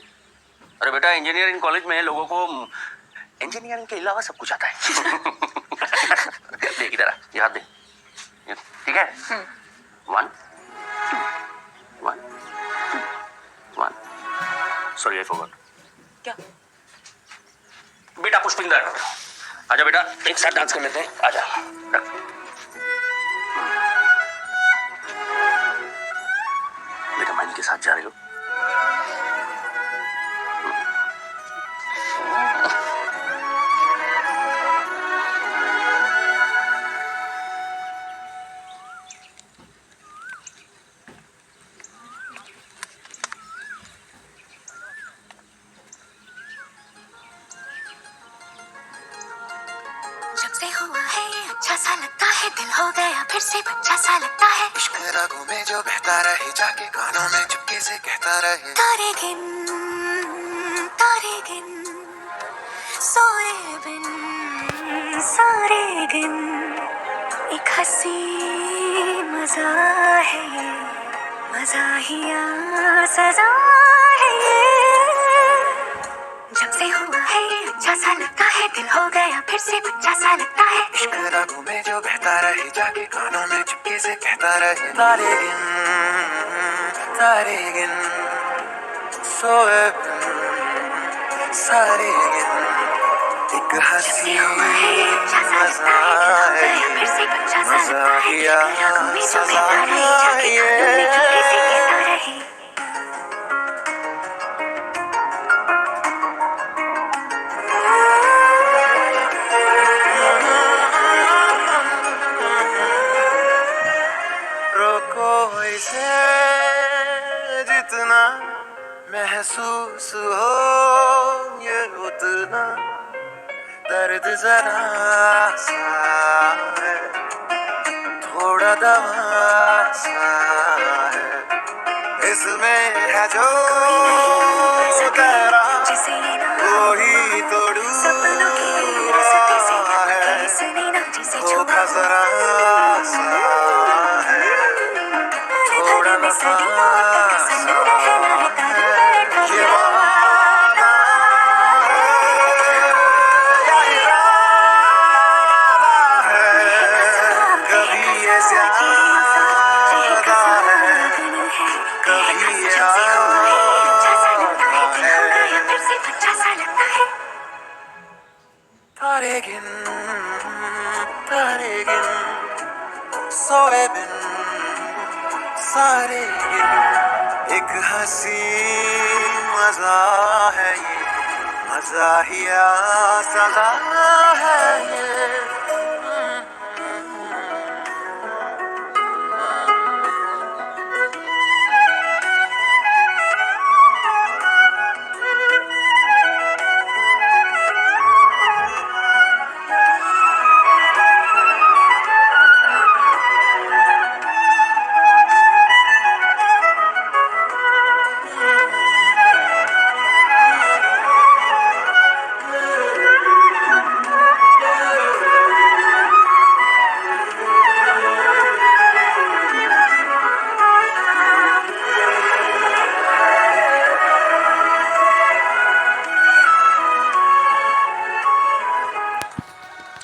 अरे बेटा, इंजीनियरिंग कॉलेज में लोगों को इंजीनियरिंग के अलावा सब कुछ आता है। देख इधर आ, ये हाथ दे, ठीक है। 1 2 1 2 1। Sorry I forgot. क्या? बेटा पुष्पिंदर, आजा बेटा, एक साथ डांस कर लेते हैं, आजा। बेटा मानी के साथ जा रहे हो? जब से हुआ है ये अच्छा सा लगता है, दिल हो गया फिर से बच्चा सा लगता है। इश्क रागों में जो बहता रहे, जाके कानों में चुपके से कहता रहे। तारे गिन सोए बिन सारे दिन, एक हंसी मजा है ये, मजा ही या सजा है ये। जब से हुआ है ये अच्छा सा लगता है, दिल हो गया फिर से बच्चा सा लगता है। इश्क रागों में जो बहता रहे, जाके कानों में चुपके से कहता रहे। तारे गिन सोए बिन सारे दिन, एक हंसी मजा है, मजा ही या सजा है ये। रोको इसे जितना महसूस हो ये उतना, दर्द जरा सा है, थोड़ा दवा सा है, इसमें है जो तेरा वही तोड़ू रहा है, धोखा जरा सा है, थोड़ा नशा सा है, ये वादा है या इरादा है, कभी ये ज्यादा है, कभी ये आधा है। तारे गिन सोए बिन सारे गिन, एक हंसी मजा है ये, मजा ही सजा है ये।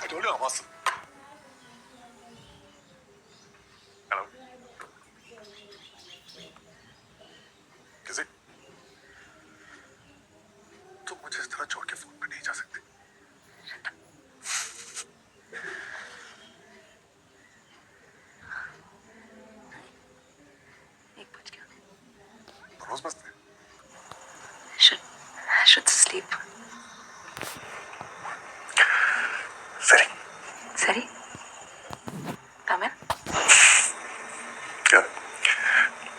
I told you I'm awesome. Hello? किसी? तुम मुझे इस तरह छोड़ के फोन पर नहीं जा सकती। रोज बसते हैं। I should sleep. सरी। Sari? Come in. क्या?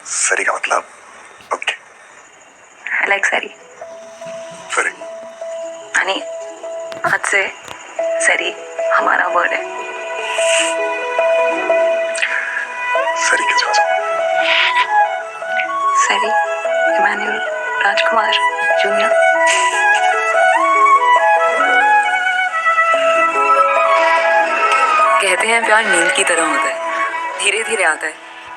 सरी का मतलब ओके। I like Sari. सरी। आणि आज से सरी हमारा वर्ड है. सरी किस वजह? सरी इमानुएल राजकुमार जूनियर. कहते हैं प्यार नींद की तरह होता है, धीरे धीरे आता है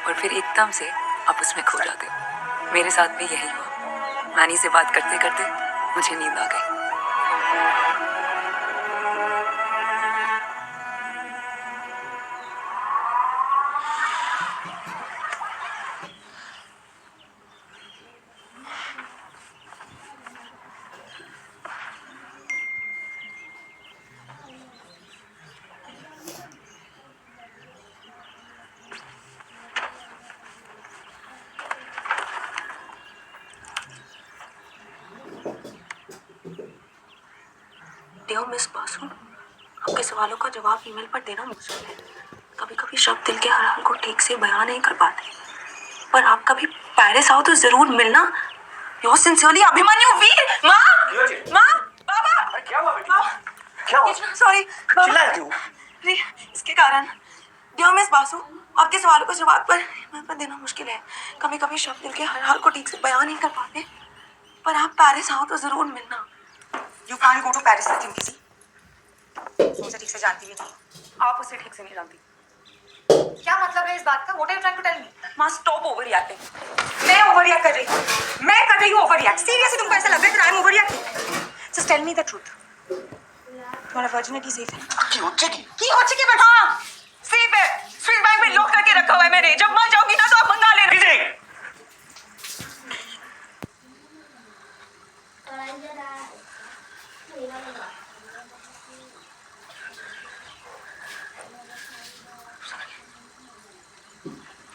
और फिर एकदम से आप उसमें खो जाते हो. मेरे साथ भी यही हुआ. मैनी से बात करते करते मुझे नींद आ गई. डियर मिस बासु, आपके सवालों का जवाब ईमेल पर देना मुश्किल है. कभी कभी शब्द दिल के हर हाल को ठीक से बयान नहीं कर पाते. पर आप कभी पेरिस आओ तो जरूर मिलना. योर सिंसियरली अभिमन्यु वीर. माँ, माँ, बाबा. क्या हुआ बेटी? क्या हुआ? सॉरी चिल्ला रही हो? अरे इसके कारण. डियर मिस बासु, आपके सवालों का जवाब पर ईमेल पर देना मुश्किल है. कभी कभी शब्द दिल के हर हाल को ठीक से बयान नहीं कर पाते. पर आप पेरिस आओ तो जरूर मिलना. You can't go to Paris with him, किसी. तुम उसे ठीक से जानती भी नहीं. आप उसे ठीक से नहीं जानती. क्या मतलब है इस बात का? What are you trying to tell me? माँ स्टॉप ओवर रिएक्टिंग. मैं ओवर रिएक्ट कर रही हूँ. मैं कर रही हूँ ओवर रिएक्ट. सीरियसली तुमको ऐसा लग रहा है कि I am overreacting? Just tell me the truth. तुम्हारा वर्जिनिटी सेफ है? की होचे की? हाँ सेफ है. स्वीट बैंक में लॉक करके रखा हुआ है मैंने. जब मर जाऊंगी ना तो आप मंगा लेना.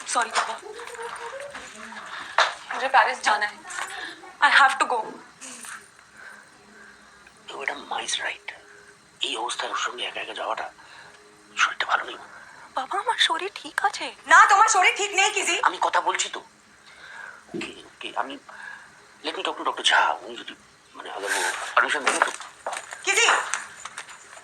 सॉरी पापा, मुझे पेरिस जाना है. I have to go. ওটা মাইস রাইট। এই অবস্থায় ওর সঙ্গে একা একা যাওয়াটা শরীরটা ভালো নেই। বাবা আমার শরীর ঠিক আছে. না তোমার শরীর ঠিক নেই কিজি. আমি কথা বলছি তো। ওকে ওকে আমি let me talk to doctor Jha. উনি যদি মানে আগে পারমিশন দেন তো। কিজি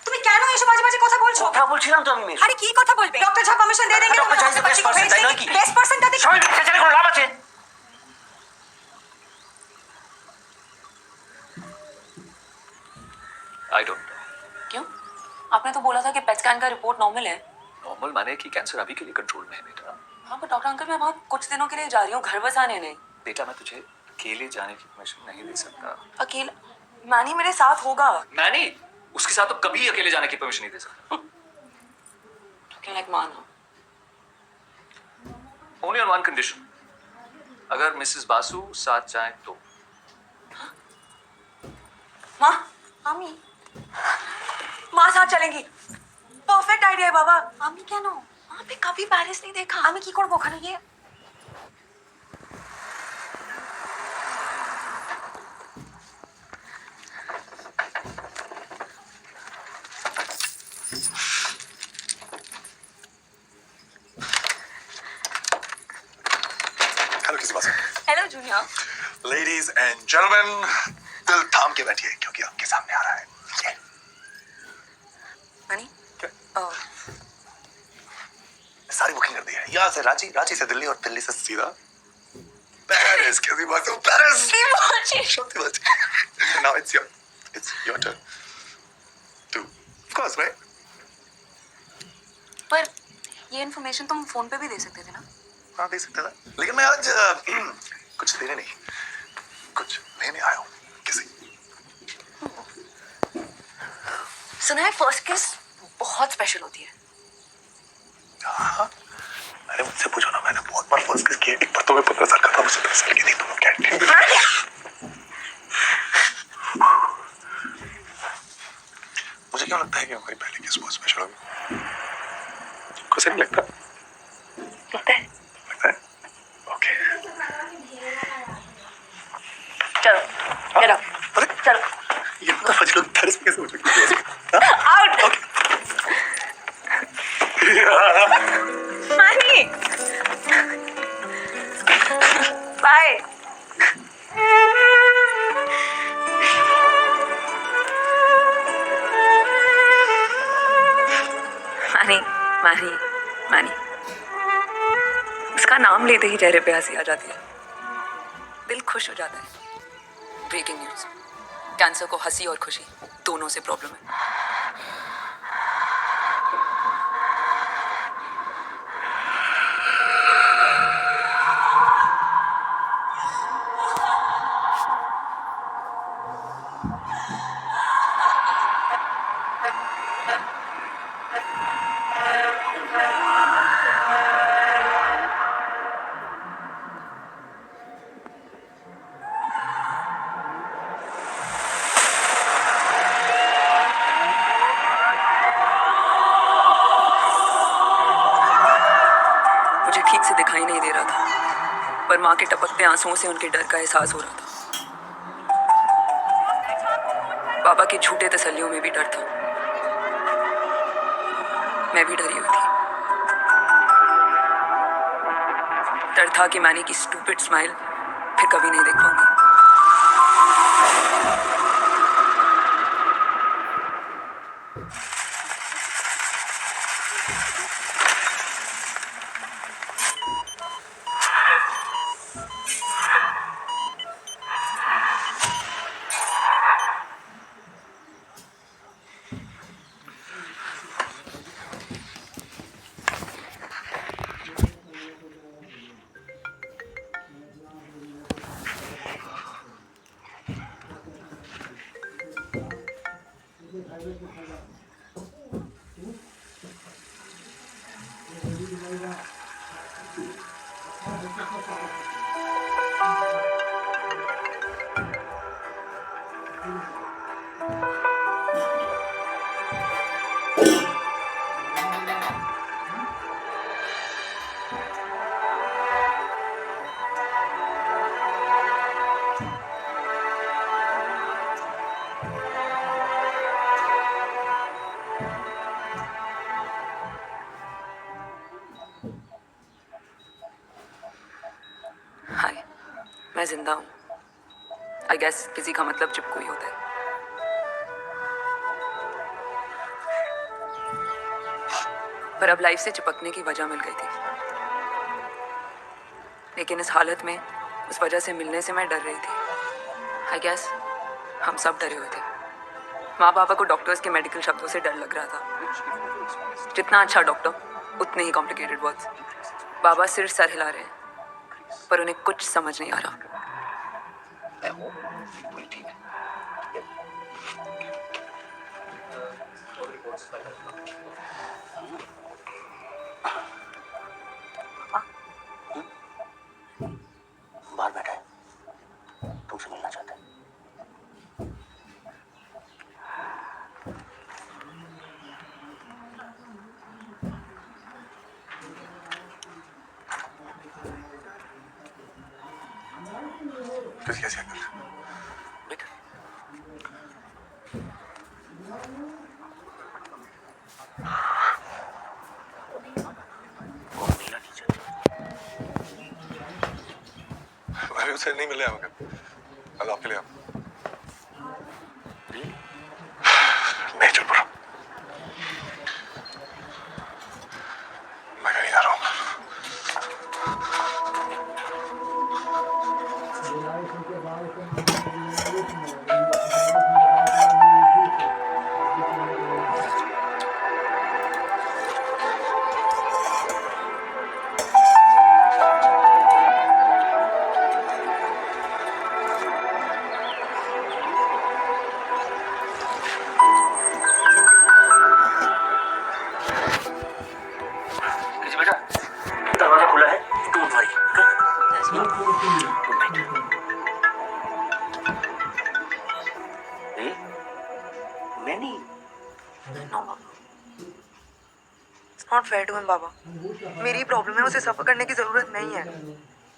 তুমি क्या কেন এসব বাজে বাজে কথা বলছো? কথা বলছিলাম তো আমি মেয়ে। আরে কি কথা বলবে? ডক্টর ঝা পারমিশন দিয়ে দেंगे। Doctor Jha is the best person, তাই নয় কি? বেস্ট পারসনটা দেখো। সবাই চেঁচালে কোনো লাভ আছে? I don't know. क्यों? आपने तो बोला था कि पेट स्कैन का रिपोर्ट नॉर्मल है। नॉर्मल माने कि कैंसर अभी के लिए कंट्रोल में है बेटा। हाँ पर डॉक्टर अंकल मैं वहाँ कुछ दिनों के लिए जा रही हूँ घर बसाने नहीं। बेटा मैं तुझे अकेले जाने की परमिशन नहीं दे सकता। अकेला मैनी मेरे साथ होगा। मैंने उसके साथ तो कभी अकेले जाने की परमिशन नहीं दे सकता। लाइक मानो ओनली ऑन वन कंडीशन, अगर मिसेस बासु साथ जाए तो। माँ मामी माँ साथ चलेंगी। परफेक्ट आइडिया है बाबा। আমি কেন? वहाँ पे कभी पैरिस नहीं देखा। আমি কি করব ওখানে গিয়ে? हेलो किसी बात से। Hello junior. Ladies and gentleman, दिल थाम के बैठिए क्योंकि आपके सामने आ रहा है ये। मनी सारी बुकिंग कर दी है। यहाँ से रांची, रांची से दिल्ली और दिल्ली से सीधा पेरिस। कैसी बात है? Paris. Shoti bachi. Now it's your turn to, of course, right? पर ये इन्फॉर्मेशन तुम फोन पे भी दे सकते थे ना? हाँ दे सकते थे, लेकिन मैं आज कुछ देने नहीं, कुछ लेने आया हूँ किसी। सुना है फर्स्ट किस बहुत स्पेशल होती है। हाँ, अरे मुझसे पूछो ना, मैंने बहुत बार फर्स्ट किस किया। एक बार तो मैं 15 साल का था, मुझे 10 साल की थी, तुम कैंटीन में। मुझे क्यों लगता है कि हमारी पहली किस बहुत स्पेशल होगी? कुछ नहीं लगता? लगता है। लगता है? ओके। चलो चलो अरे चलो ये तो फजल पेरिस में कैसे हो चुकी है? Out. Okay. Money by. Money money money उसका नाम लेते ही चेहरे पे हंसी आ जाती है, दिल खुश हो जाता है। ब्रेकिंग न्यूज, कैंसर को हंसी और खुशी दोनों से प्रॉब्लम है। मुझे ठीक से दिखाई नहीं दे रहा था, पर माँ के टपकते आंसुओं से उनके डर का एहसास हो रहा था। बाबा के झूठे तसल्लियों में भी डर था। मैं भी डरी हुई थी। डर था कि मैनी की स्टूपिड स्माइल फिर कभी नहीं देख पाऊंगी। हाय, मैं जिंदा हूँ। आई गेस किसी का मतलब जब कोई होता है। पर अब लाइफ से चिपकने की वजह मिल गई थी। लेकिन इस हालत में उस वजह से मिलने से मैं डर रही थी। आई गेस हम सब डरे हुए थे। माँ पापा को डॉक्टर्स के मेडिकल शब्दों से डर लग रहा था। जितना अच्छा डॉक्टर उतने ही कॉम्प्लिकेटेड वर्ड्स। बाबा सिर्फ सर हिला रहे हैं पर उन्हें कुछ समझ नहीं आ रहा। बाहर बैठा है, तुमसे मिलना चाहता है। कैसे कर बेटा वो मिलना नहीं चाहता। मैं भी उससे नहीं मिले मगर कल आपके लिए नहीं चल पड़ा। मैं कहीं जा रहा हूँ। दरवाजा खुला है, डोंट वरी। Good night. मैनी no It's not fair to him, बाबा। मेरी प्रॉब्लम है, उसे सफर करने की जरूरत नहीं है।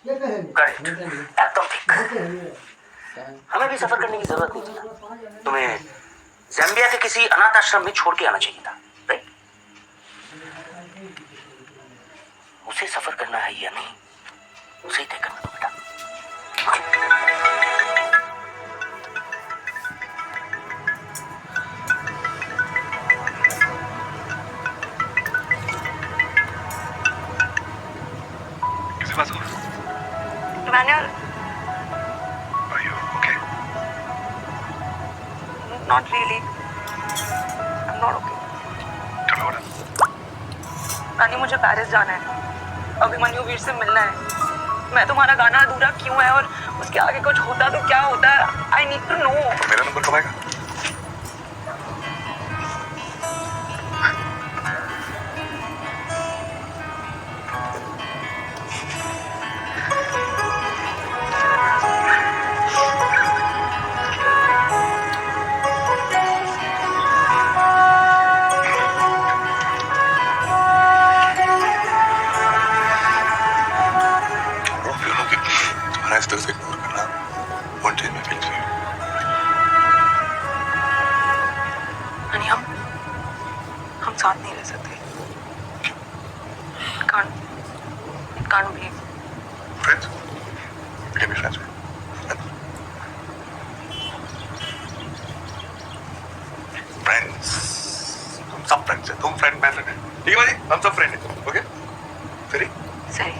करेक्ट, एकदम ठीक। हमें भी सफर करने की जरूरत नहीं थी। तुम्हें ज़ाम्बिया के किसी अनाथ आश्रम में छोड़ के आना चाहिए था, राइट? उसे सफर करना है या नहीं, उसे ही तय करना दो बेटा। किसी बात को? Emmanuel, Are you okay? not really. I'm not okay. चलो बड़ा। नानी, मुझे पेरिस जाना है। अभिमन्यु वीर से मिलना है। मैं तुम्हारा गाना अधूरा क्यों है और उसके आगे कुछ होता तो क्या होता है? I need to know. मेरा नंबर कब आएगा? तुम्हारा इस तरह से इग्नोर करना won't change my feelings for you. नानी, हम साथ नहीं रह सकते। Can't be. Friends? We can be friends. Friends. हम सब फ्रेंड्स हैं। तुम फ्रेंड, मैं फ्रेंड है। ठीक है भाई, हम सब फ्रेंड हैं। ओके? सही? सही।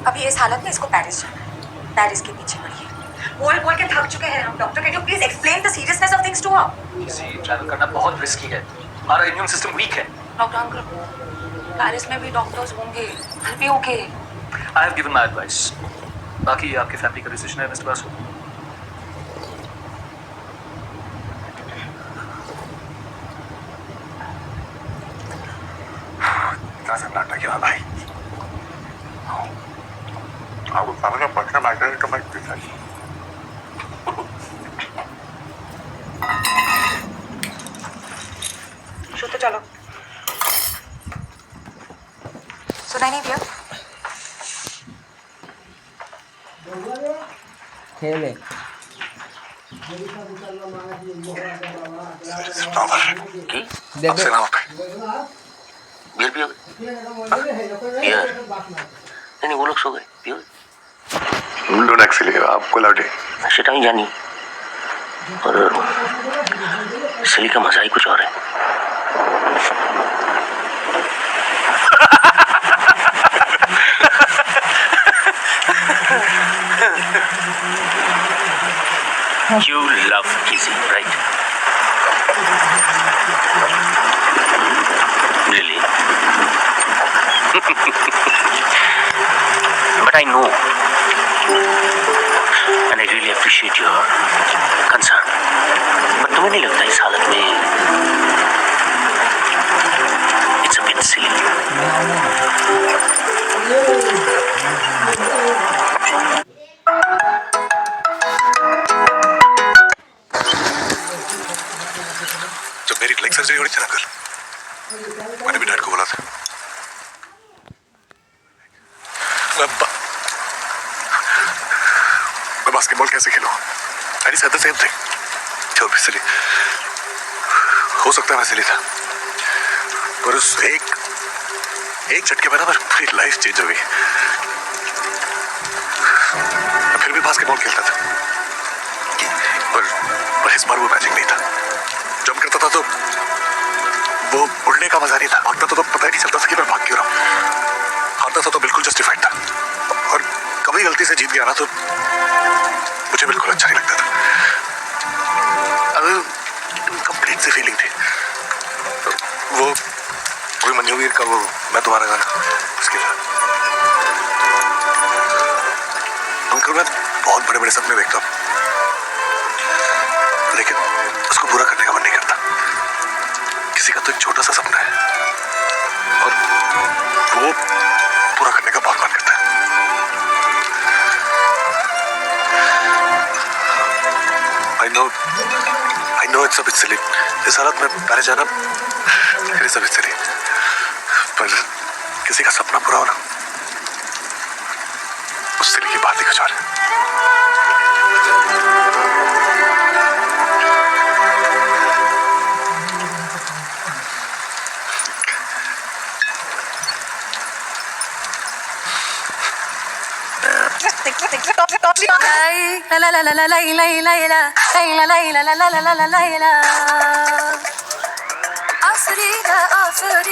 अभी इस हालत में इसको पेरिस जाना है। पेरिस के पीछे पड़ी है। बोल बोल के थक चुके हैं हम। Doctor, can you please explain the seriousness of things to her? किसी ट्रैवल करना बहुत रिस्की है। हमारा इम्यून सिस्टम वीक है। डॉक्टर अंकल, पेरिस में भी डॉक्टर्स होंगे। I'll be okay. I have given my advice. बाकी आपके फैमिली का डिसीजन है मिस्टर बासु। इतना सन्नाटा क्यों है भाई? आपको खाना का पर्सनल मैटर है तो मैं पिता जी। तो चलो। सुनाई नहीं दिया? खेले की अब से नाम पे बियर पियोगे? बियर नहीं, वो लोग सो गए, पियोगे? डोंट एक्चुअली आपको लौटे सेटा ही जानी, और सली का मजा ही कुछ और है। You love kissing, right? Really? But I know, and I really appreciate your concern. But तुम्हें नहीं लगता इस हालत में it's a bit silly? जब मेरी लेग सर्जरी हो रही थी ना कल, मैंने भी डैड को बोला था मैं बास्केटबॉल कैसे खेलूं। And he said the same thing. जो भी सिली हो सकता है, मैं सिली था, पर उस एक झटके में ना मेरी लाइफ चेंज हो गई। मैं फिर भी बास्केटबॉल खेलता था, पर इस बार वो मैजिक नहीं था। जंप करता था तो वो उड़ने का मजा नहीं था। भागता था तो पता ही नहीं चलता था कि मैं भाग क्यों रहा हूं। हारता था तो बिल्कुल जस्टिफाइड था, और कभी गलती से जीत गया ना तो मुझे बिल्कुल अच्छा नहीं लगता था। कंप्लीट सी फीलिंग थी। वो मंजूवीर का वो मैं तुम्हारा गाना, उसके साथ अंकल मैं बहुत बड़े बड़े सपने देखता हूँ, लेकिन उसको पूरा करने का मन नहीं करता। किसी का तो एक छोटा सा सपना है और वो पूरा करने का बहुत मन करता है। I know it's a bit silly. इस हालत में पहले जाना फिर इस a bit silly. पर किसी का सपना पूरा होना, उस silly की बात ही कुछ और है। Afrida, Afrida,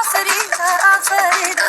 Afrida, Afrida,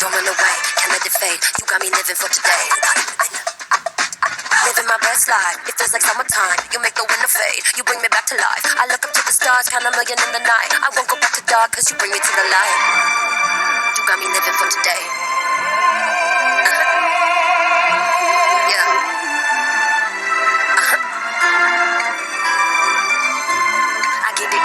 Don't run away, can't let it fade. You got me living for today. Living my best life, it feels like summertime. You make the winter fade, you bring me back to life. I look up to the stars, count a million in the night. I won't go back to dark, cause you bring me to the light. You got me living for today. Yeah. I get it.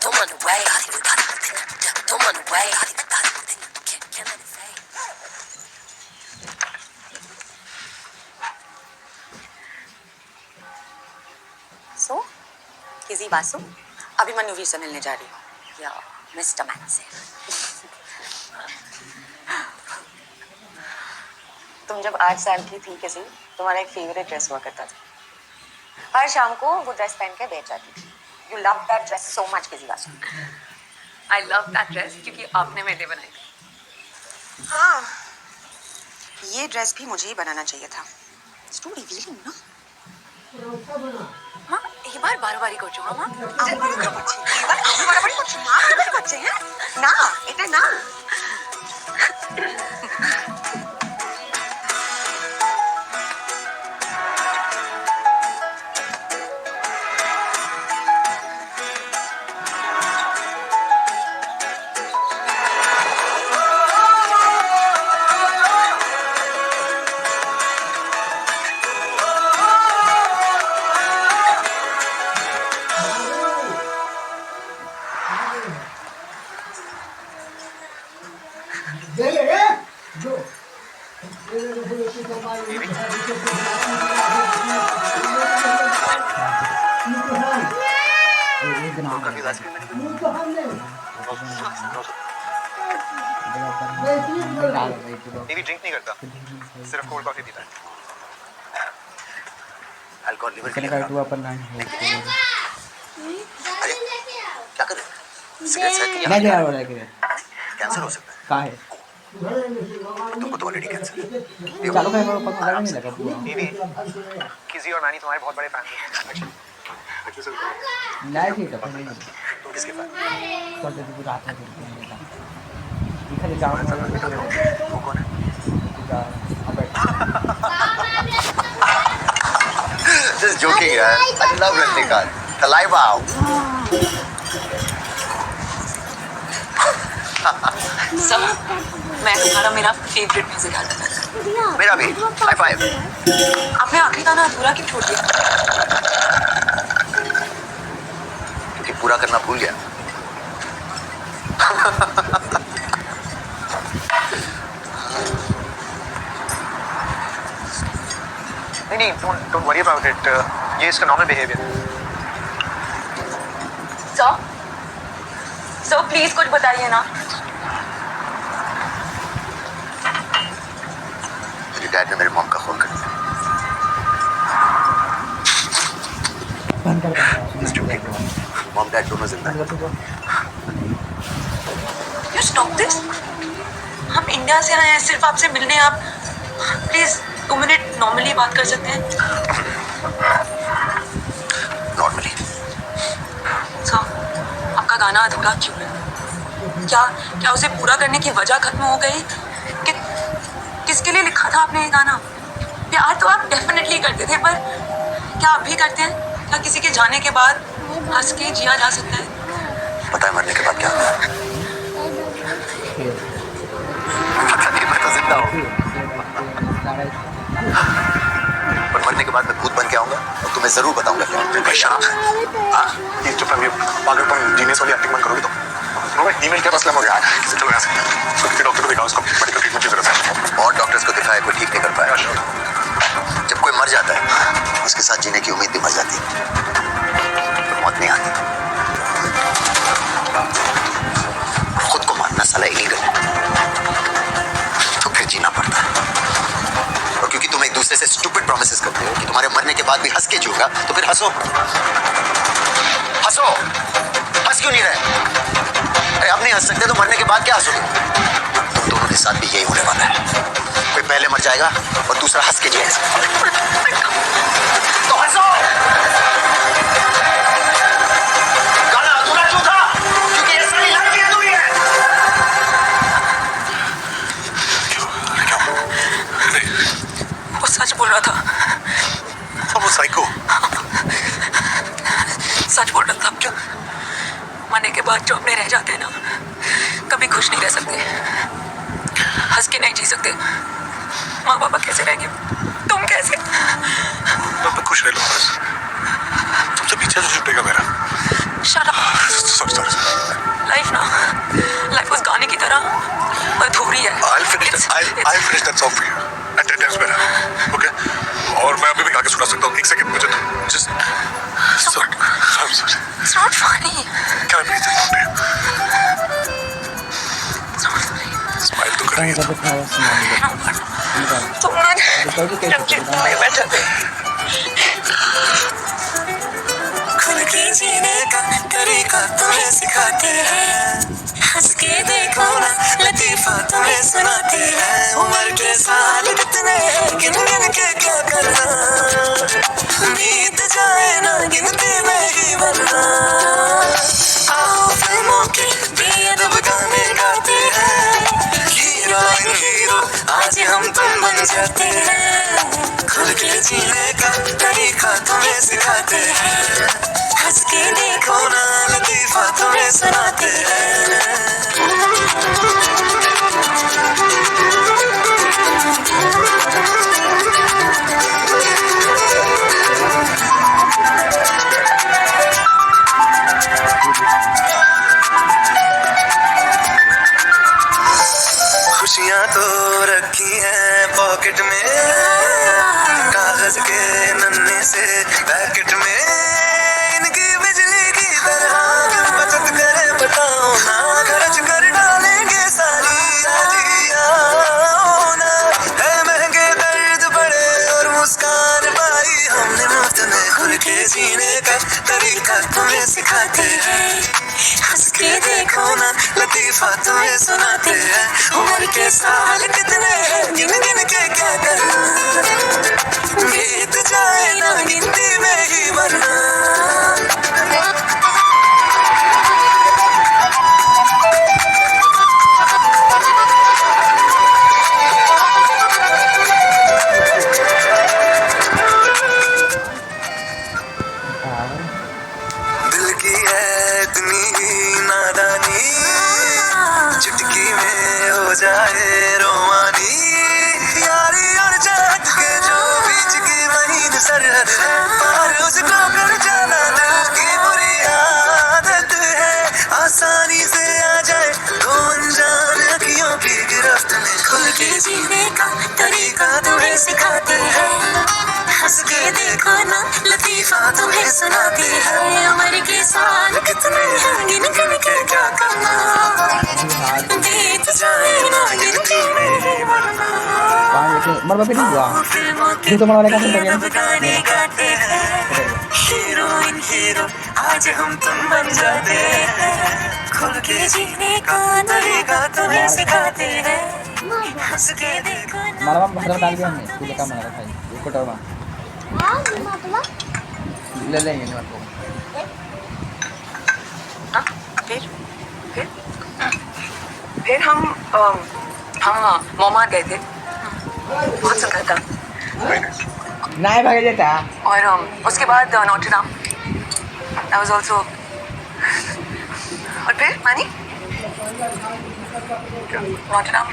Don't run away. Don't run away. Can't let it fade. So, किसी बासु अभिमन्यु वीर से मिलने जा रही हूँ, या mister man से। तुम जब 8 साल की थी किसी, तुम्हारा एक फेवरेट ड्रेस हुआ करता था। हर शाम को वो ड्रेस पहन के बैठ जाती थी। You love that dress so much, किसी Basu. I love that dress क्योंकि आपने मेरे लिए बनाई थी। हाँ, ये ड्रेस भी मुझे ही बनाना चाहिए था। It's too revealing, ना? हाँ, एक बार बारी করছো মামা। আমি বারবার করছি। এবার আমি বারবার করছি। মা বারবার করছে, হ্যাঁ? না, এটা না। टीवी ड्रिंक नहीं करता, सिर्फ कोल्ड कॉफी पीता है। अल्कोहल लिवर के कितने लिए का तू अपन नाइन है अरे क्या कर रहे हो? सिगरेट से मैं जा रहा हूं लेके कैंसर हो सकता का है है। तुमको तो ऑलरेडी कैंसर है। चालू कर मेरे पता नहीं लगा पूरा टीवी किसी और मैनी तुम्हारे बहुत बड़े फैन हैं। नहीं ठीक है नहीं तुम किसके फैन? कर दे तू रात में दिखा दे जाओ वो कौन है? अबे Just joking यार। I love Rajnikant. Saliva. Sir मैं तुम्हारा मेरा फेवरेट म्यूजिक आता है। मेरा भी। High five. आपने आखिरी गाना अधूरा क्यों छोड़ दिया? क्योंकि पूरा करना भूल गया। नहीं, don't worry about it. ये इसका नॉर्मल बिहेवियर। सर प्लीज कुछ बताइए ना। मेरे डैड ने मेरे मॉम का फोन कर दिया। मॉम डैड दोनों जिंदा हैं। You stop this. हम इंडिया से आए हैं सिर्फ आपसे मिलने। आप प्लीज 2 मिनट नॉर्मली बात कर सकते हैं? नॉर्मली। सर आपका गाना अधूरा क्यों है? क्या उसे पूरा करने की वजह खत्म हो गई? किसके लिए लिखा था आपने ये गाना? प्यार तो आप डेफिनेटली करते थे, पर क्या आप भी करते हैं? क्या किसी के जाने के बाद हंस के जिया जा सकता है? पता है मरने के बाद क्या होता है? पता नहीं, मैं तो जिंदा हूँ। पर मरने के बाद मैं भूत बन के आऊंगा और तुम्हें जरूर बताऊंगा क्या। मैं शराब है। हाँ? ये चुप रहिए, पागलपन जीनियस वाली एक्टिंग बंद करोगे तो ईमेल क्या मसला हो गया? चलो यहाँ से किसी डॉक्टर को दिखाओ, उसको मेडिकल ट्रीटमेंट की जरूरत है। और डॉक्टर्स को दिखाया, कोई ठीक नहीं कर पाया। जब कोई मर जाता है उसके साथ जीने की उम्मीद भी मर जाती है, तो मौत नहीं आती। खुद को मारना साला इलीगल है, तो फिर जीना पड़ता है। और क्योंकि तुम एक दूसरे से स्टूपिड प्रॉमिसेस करते हो कि तुम्हारे मरने के बाद भी हंस के जीऊंगा, तो फिर हंसो। हंसो, हंस क्यों नहीं रहे? अरे अब नहीं हंस सकते तो मरने के बाद क्या हंसोगे? तुम दोनों के साथ भी यही होने वाला है। कोई पहले मर जाएगा और दूसरा हंस के जिएगा। तो हंसो। गाना अधूरा क्यों था? क्योंकि ये सारी लाइफ अधूरी है। वो सच बोल रहा था। वो साइको सच बोल रहा था। क्यों मरने के बाद जो अपने रह जाते हैं ना, कभी खुश नहीं रह सकते, हंस के नहीं जी सकते। माँ बाबा कैसे रहेंगे? तुम कैसे? मैं खुश रह लूँ बस, तुमसे पीछे जो छूटेगा मेरा। Shut up. Sorry. लाइफ उस गाने की तरह अधूरी है। I'll finish that song for you and 10 times better. Okay? और मैं अभी भी आगे सुना सकता हूँ। 1 सेकंड मुझे तो just sorry. I'm sorry. It's not funny. Can I please just talk to you? It's not funny. Smile तो करेंगे। तुमने जब जितना में बैठा थे खुल के जीने का तरीका तुम्हें सिखाते हैं। हंस के देखो ना लतीफा तुम्हें सुनाती है। उम्र के साल कितने हैं गिन गिन के क्या करना, बीत जाए ना गिनती में ही बनना। आओ फिल्मों के बेअदब गाने गाते हैं, हीरो आज हम तुम बन जाते हैं। खुल के जीने का तरीका तुम्हें सिखाते हैं। हंस के देखो ना लतीफा तुम्हें सुनाते हैं। खुशियाँ तो रखी हैं पॉकेट में, कागज के नन्हे से पैकेट में। बताओ ना, खर्च कर डालेंगे सारी आजियाओ ना। है महंगे दर्द बड़े और मुस्कान पाई हमने मुफ्त में, खुल के जीने का तरीका तुम्हें सिखाते हैं। हंस के देखो ना, लतीफा तुम्हें सुनाते हैं। उम्र के साल कितने हैं, गिन गिन के क्या करना, बीत जाए ना गिनती में ही मरना। दिल की है इतनी नादानी, चुटकी में हो जाए रोमानी। यारी और जात के जो बीच की महीन सरहद है, पार उसको कर जाना दिल की बुरी आदत है। आसानी से आ जाए तो अनजान अखियों की गिरफ्त में, खुल के जीने का तरीका तुम्हें सिखाते हैं। हंस के देखो ना, लतीफा तुम्हें सुनाते हैं। उम्र के साल कितने हैं, गिन गिन के क्या करना, बीत जाए ना गिनती में ही मरना। मर बापी नहीं हुआ ये तो मरने का रब गाने गाते हैं, हीरोइन हीरो आज हम तुम बन जाते हैं। खुल के जीने का तरीका तुम्हें सिखाते हैं। हंस के देखो ना, मारा बाप डाल दिया हमने, तू लेकर मारा भाई एक कोटा में ले लेंगे नहीं आपको। फिर हम मोमा गए थे, बहुत सुंदर था। नहीं भागे देता। और उसके बाद नोटरडाम, that was also। और फिर मानी नोटरडाम।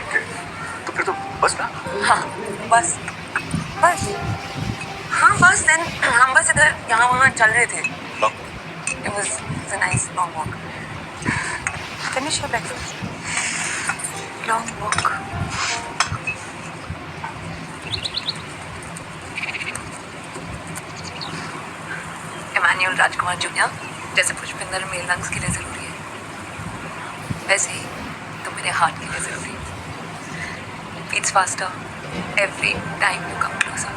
तो फिर तो बस ना। हाँ बस बस हाँ बस देन हम बस इधर यहाँ वहाँ चल रहे थे। It was a nice long walk. Finish your breakfast. Long walk. Emmanuel Rajkumar junior जैसे पुष्पिंदर मेरे लंग्स के लिए जरूरी है, वैसे ही तुम मेरे हार्ट के लिए जरूरी है। Beats faster every time you come closer.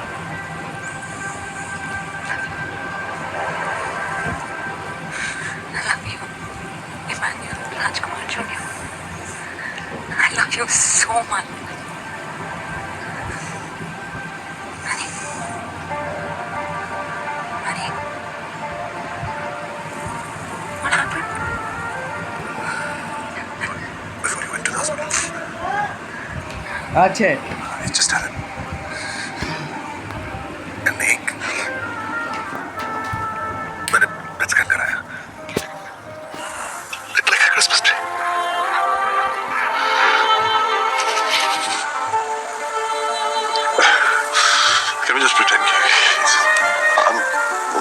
I love you, Emmanuel Rajkumar Jr. I love you so much. Honey. Honey. What happened? Before you went to the hospital, अच्छे I just had an ache. मैंने PET scan कराया। Looked like a Christmas tree. Can we just pretend कि I'm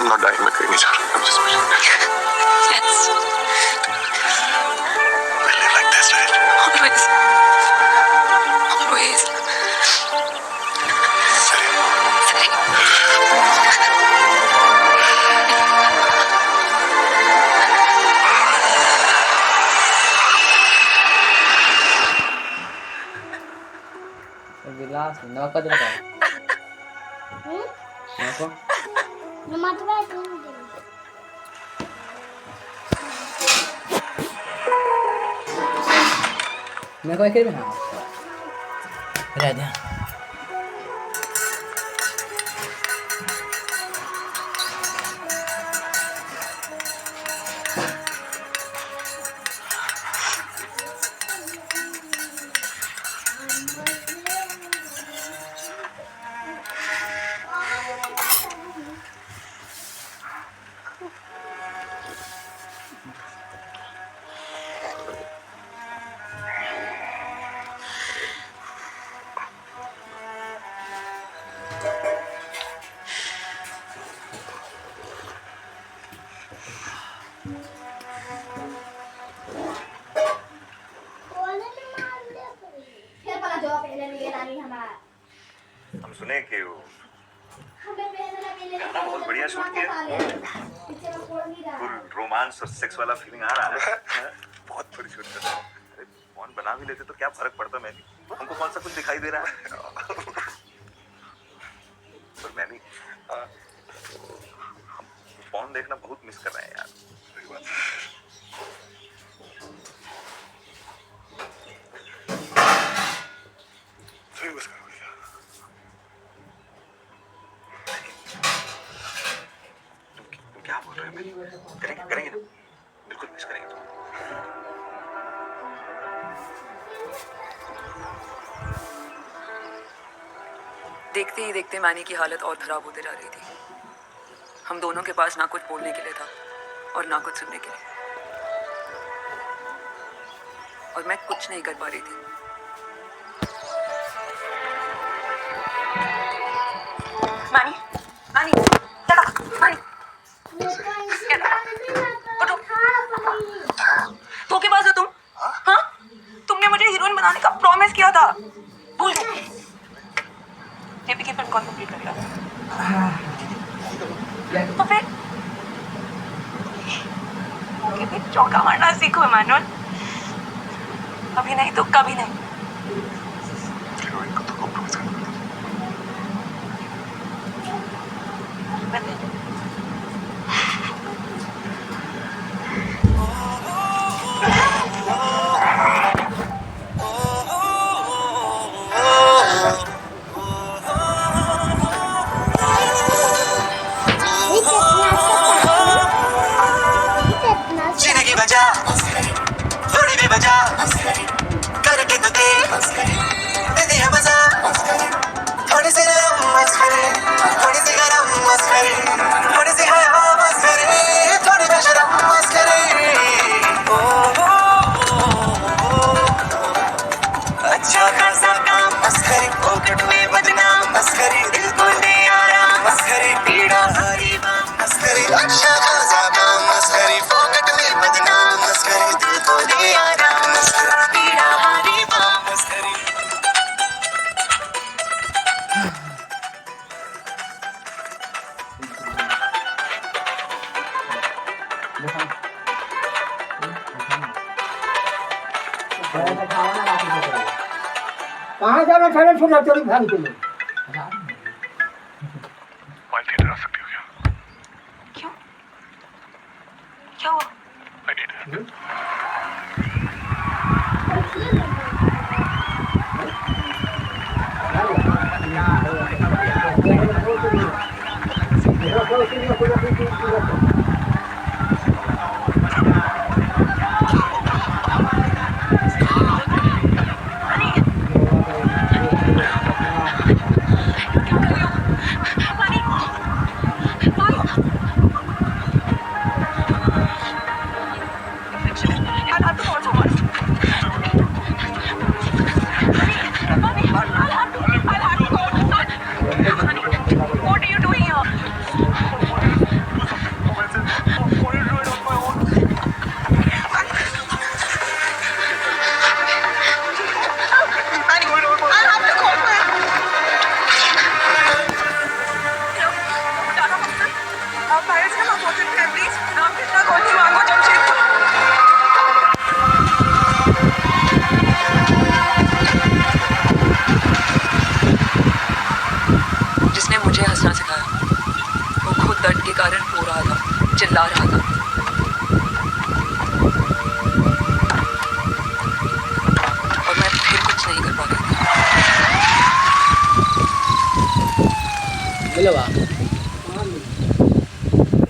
not dying, मैं कहीं नहीं जा रहा। I'm just pretending. Yes. We live like this, right? Always. Always. गिलास में नमक पद बताओ। मैं कोई कर रहा रह जा। हम सुने कि वो गाना बहुत बढ़िया शूट किया, फुल रोमांस और सेक्स वाला फीलिंग आ रहा है। बहुत बड़ी शूट कर रहे हैं। अरे फोन बना भी लेते तो क्या फर्क पड़ता मैनी, हमको कौन सा कुछ दिखाई दे रहा है। पर मैनी हम फोन देखना बहुत मिस कर रहे हैं यार। सही बस करो भैया। तुम क्या बोल रहे हो मैनी? करेंगे ना, बिल्कुल मिस करेंगे तुम। देखते ही देखते मैनी की हालत और खराब होते जा रही थी। हम दोनों के पास ना कुछ बोलने के लिए था और ना कुछ सुनने के लिए, और मैं कुछ नहीं कर पा रही थी। Manny, Manny, get up, Manny. Get up. उठो। धोखेबाज हो तुम? हाँ? तुमने मुझे हीरोइन बनाने का प्रॉमिस किया था, भूल गए? जेपी की फिल्म कौन कंप्लीट करेगा? तो फिर चौका मारना सीखो इमानुअल। अभी नहीं तो कभी नहीं। हीरोइन को तो कॉम्प्रोमाइज करना पड़ता। जीने की वजह थोड़ी भी वजह करके तो दे दिया मजा। थोड़ी सी नरम मस्करी, थोड़ी सी गरम मस्करी, थोड़ी सी हया मस्करी, थोड़ी बेशरम मस्करी। अच्छा खासा काम मस्करी, पॉकेट में बदनाम मस्करी, दिल को दे आराम मस्करी, पीड़ा हरी बाम मस्करी। अच्छा खासा काम मस्करी, पॉकेट में बदनाम मस्करी, दिल को दे आराम मस्करी, पीड़ा हरी बाम मस्करी। कहाँ जाना खाने फुला चोरी भाग के लिए माइंड थिएटर आ सकती हो क्या? क्यों? क्या हुआ? I need help. What are you doing here? जिसने मुझे हंसना सिखाया वो खुद दर्द के कारण रो रहा था, चिल्ला रहा था। और मैं फिर कुछ नहीं कर पा रही थी। मिलवा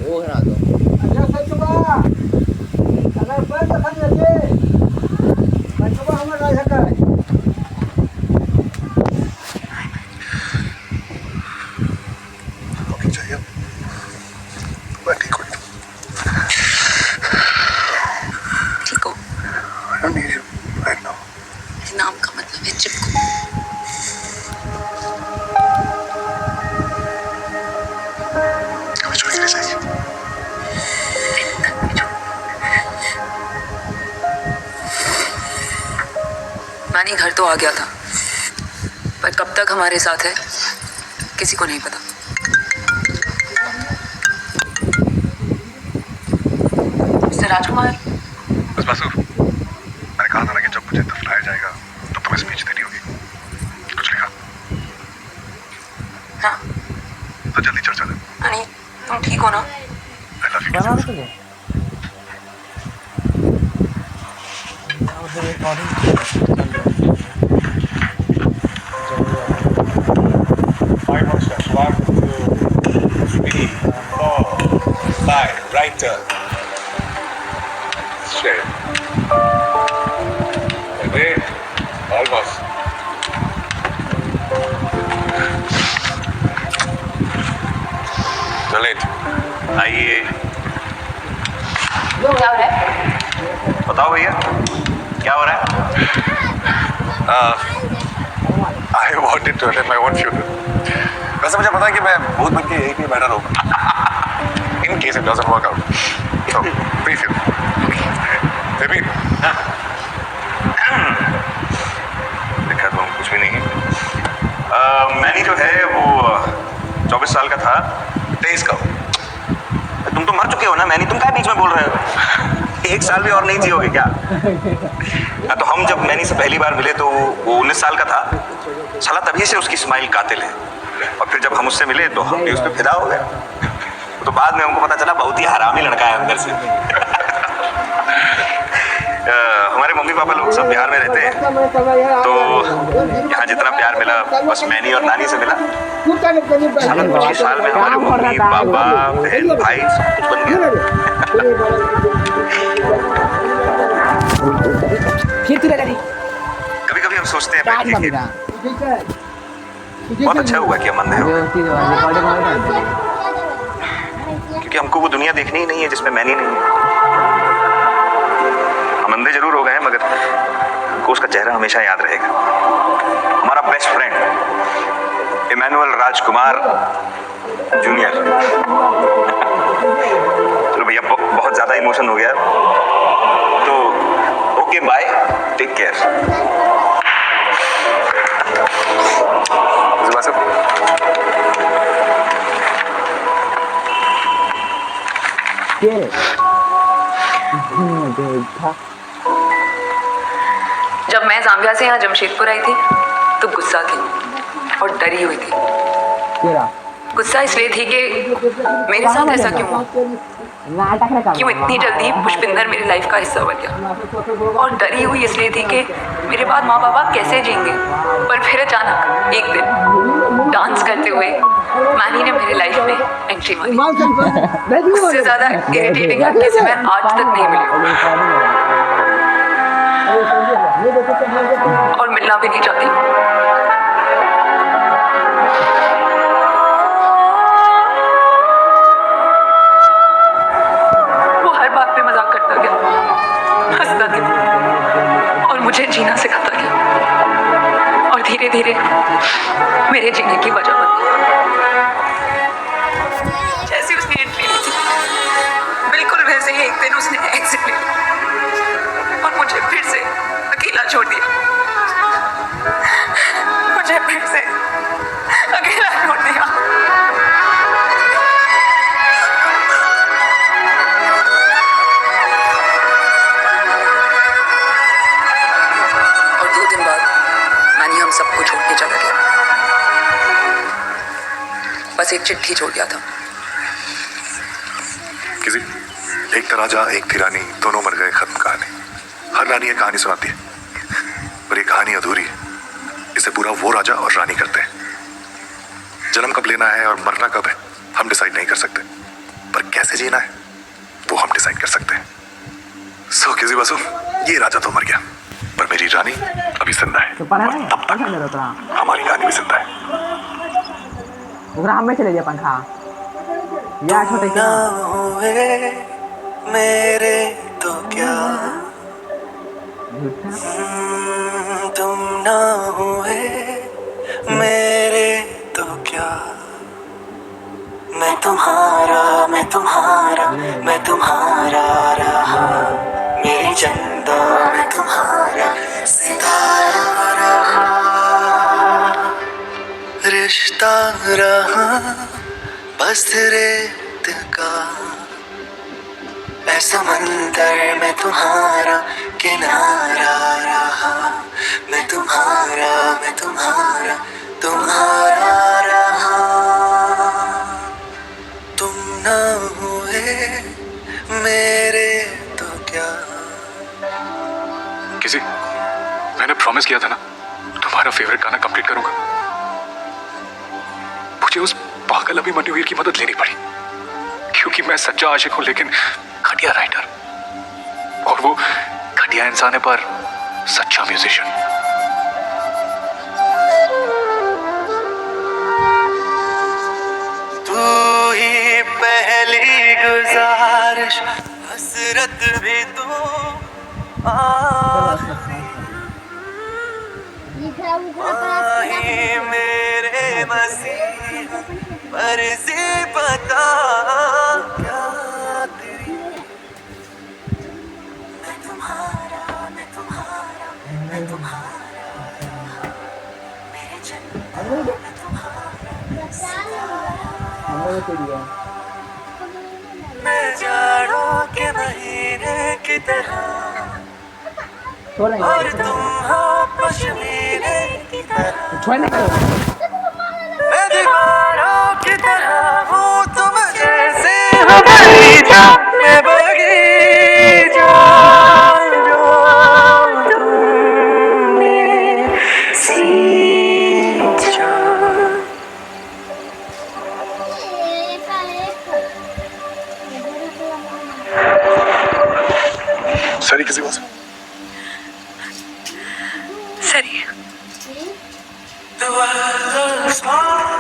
वो करा दो। अच्छा सच बा अगर पर देखा जाए बचवा हमर रह सका है। ओके चाहिए मैं ठीक हूँ। ठीक हो? I don't need you right now. मेरे नाम का मतलब है चिपको। हमें छोड़ के चाहिए। मैनी घर तो आ गया था, पर कब तक हमारे साथ है किसी को नहीं पता। मिस्टर राजकुमार, बस बासु तुम्हें स्पीच देनी होगी। कुछ लिखा? हाँ। तो जल्दी चर्चा दे। अनी तुम ठीक हो ना? I love you। One, two, three, four, five. Right turn. Straight. Wait. Almost. Lalit आइए। क्या हो रहा है? बताओ भैया क्या हो रहा है? I wanted to attend my own funeral। वैसे मुझे पता है कि मैं भूत बन के यहीं पे बैठा रहूँगा। In case it doesn't work out, so pre-funeral। Maybe। देखा तो कुछ भी नहीं। मैनी जो है वो 24 साल का था। 23 का। तुम तो मर चुके हो ना मैनी, तुम क्या बीच में बोल रहे हो? 1 साल भी और नहीं जियोगे क्या? तो हम जब मैनी से पहली बार मिले तो वो 19 साल का था। साला तभी से उसकी स्माइल कातिल है। और फिर जब हम उससे मिले तो हम भी उस पर फिदा हो गए। तो बाद में हमको पता चला बहुत ही हरामी लड़का है अंदर से। हमारे मम्मी पापा लोग सब बिहार में रहते हैं, तो यहाँ जितना प्यार मिला बस मैनी और नानी से मिला। 25 साल में हमारे मम्मी पापा बहन भाई सब कुछ बन गया। कभी कभी हम सोचते हैं बैठ के बहुत अच्छा हुआ कि हम अंधे हो, क्योंकि हमको वो दुनिया देखनी ही नहीं है जिसमें मैनी नहीं है। हम अंधे जरूर हो गए हैं मगर हमको उसका चेहरा हमेशा याद रहेगा। हमारा बेस्ट फ्रेंड इमैनुअल राजकुमार जूनियर। चलो भैया बहुत ज्यादा इमोशन हो गया, तो ओके बाय, टेक केयर। जब मैं जाम्बिया से यहाँ जमशेदपुर आई थी तो गुस्सा थी और डरी हुई थी। गुस्सा इसलिए थी कि मेरे साथ ऐसा क्यों हुआ, क्यों इतनी जल्दी पुष्पिंदर मेरी लाइफ का हिस्सा बन गया। और डरी हुई इसलिए थी कि मेरे बाद माँ बाबा कैसे जिएंगे। पर फिर अचानक एक दिन डांस करते हुए मैनी ने मेरी लाइफ में एंट्री मारी। उससे ज़्यादा इरिटेटिंग लड़की से मैं आज तक नहीं मिली और मिलना भी नहीं चाहती। और मुझे जीना सिखाता गया और धीरे धीरे मेरे जीने की वजह बन गई। जैसे उसने एंट्री ली थी बिल्कुल वैसे ही एक दिन उसने एग्जिट ली और मुझे फिर से अकेला छोड़ दिया। मुझे फिर से अकेला छोड़ दिया। सबको छोड़ के चला गया, बस एक चिट्ठी छोड़ दिया था। किसी एक था राजा एक थी रानी, दोनों मर गए, खत्म कहानी। हर रानी एक कहानी सुनाती है पर ये कहानी अधूरी है। इसे पूरा वो राजा और रानी करते हैं। जन्म कब लेना है और मरना कब है हम डिसाइड नहीं कर सकते, पर कैसे जीना है वो हम डिसाइड कर सकते हैं। सो किसी बसु ये राजा तो मर गया पर मेरी रानी अभी जिंदा है। तब तक हमारी कहानी भी जिंदा है। में चले गया पंखा या छोटे ना हुए मेरे तो क्या, तुम ना हुए मेरे तो क्या। मैं तुम्हारा मैं तुम्हारा मैं तुम्हारा रहा, मेरी चंदा मैं तुम्हारा सितारा रहा। रिश्ता रहा बस रेत का, ऐसा मंदिर में तुम्हारा किनारा रहा, मैं तुम्हारा तुम्हारा रहा। तुम ना हुए मेरे तो क्या। किसी मैंने प्रॉमिस किया था ना तुम्हारा फेवरेट गाना कंप्लीट करूंगा। मुझे उस पागल अभिमन्यु की मदद लेनी पड़ी क्योंकि मैं सच्चा आशिक हूं लेकिन घटिया राइटर, और वो घटिया इंसान है पर सच्चा म्यूजिशियन। तू ही पहली गुजारिश, हसरत भी तू आही मेरे मसीहा, मर्जी बता क्या तेरी। मैं तुम्हारा मेरे जन्म मैं तुम्हारा। मैं जाड़ों के महीने की तरह और तुम हो पश्मीने की तरह। मैं दीवारों की तरह हूँ तुम जैसे हो बगीचा, मैं बगीचा जो तुमने सींचा। सरी किसी बात से सरी The world's small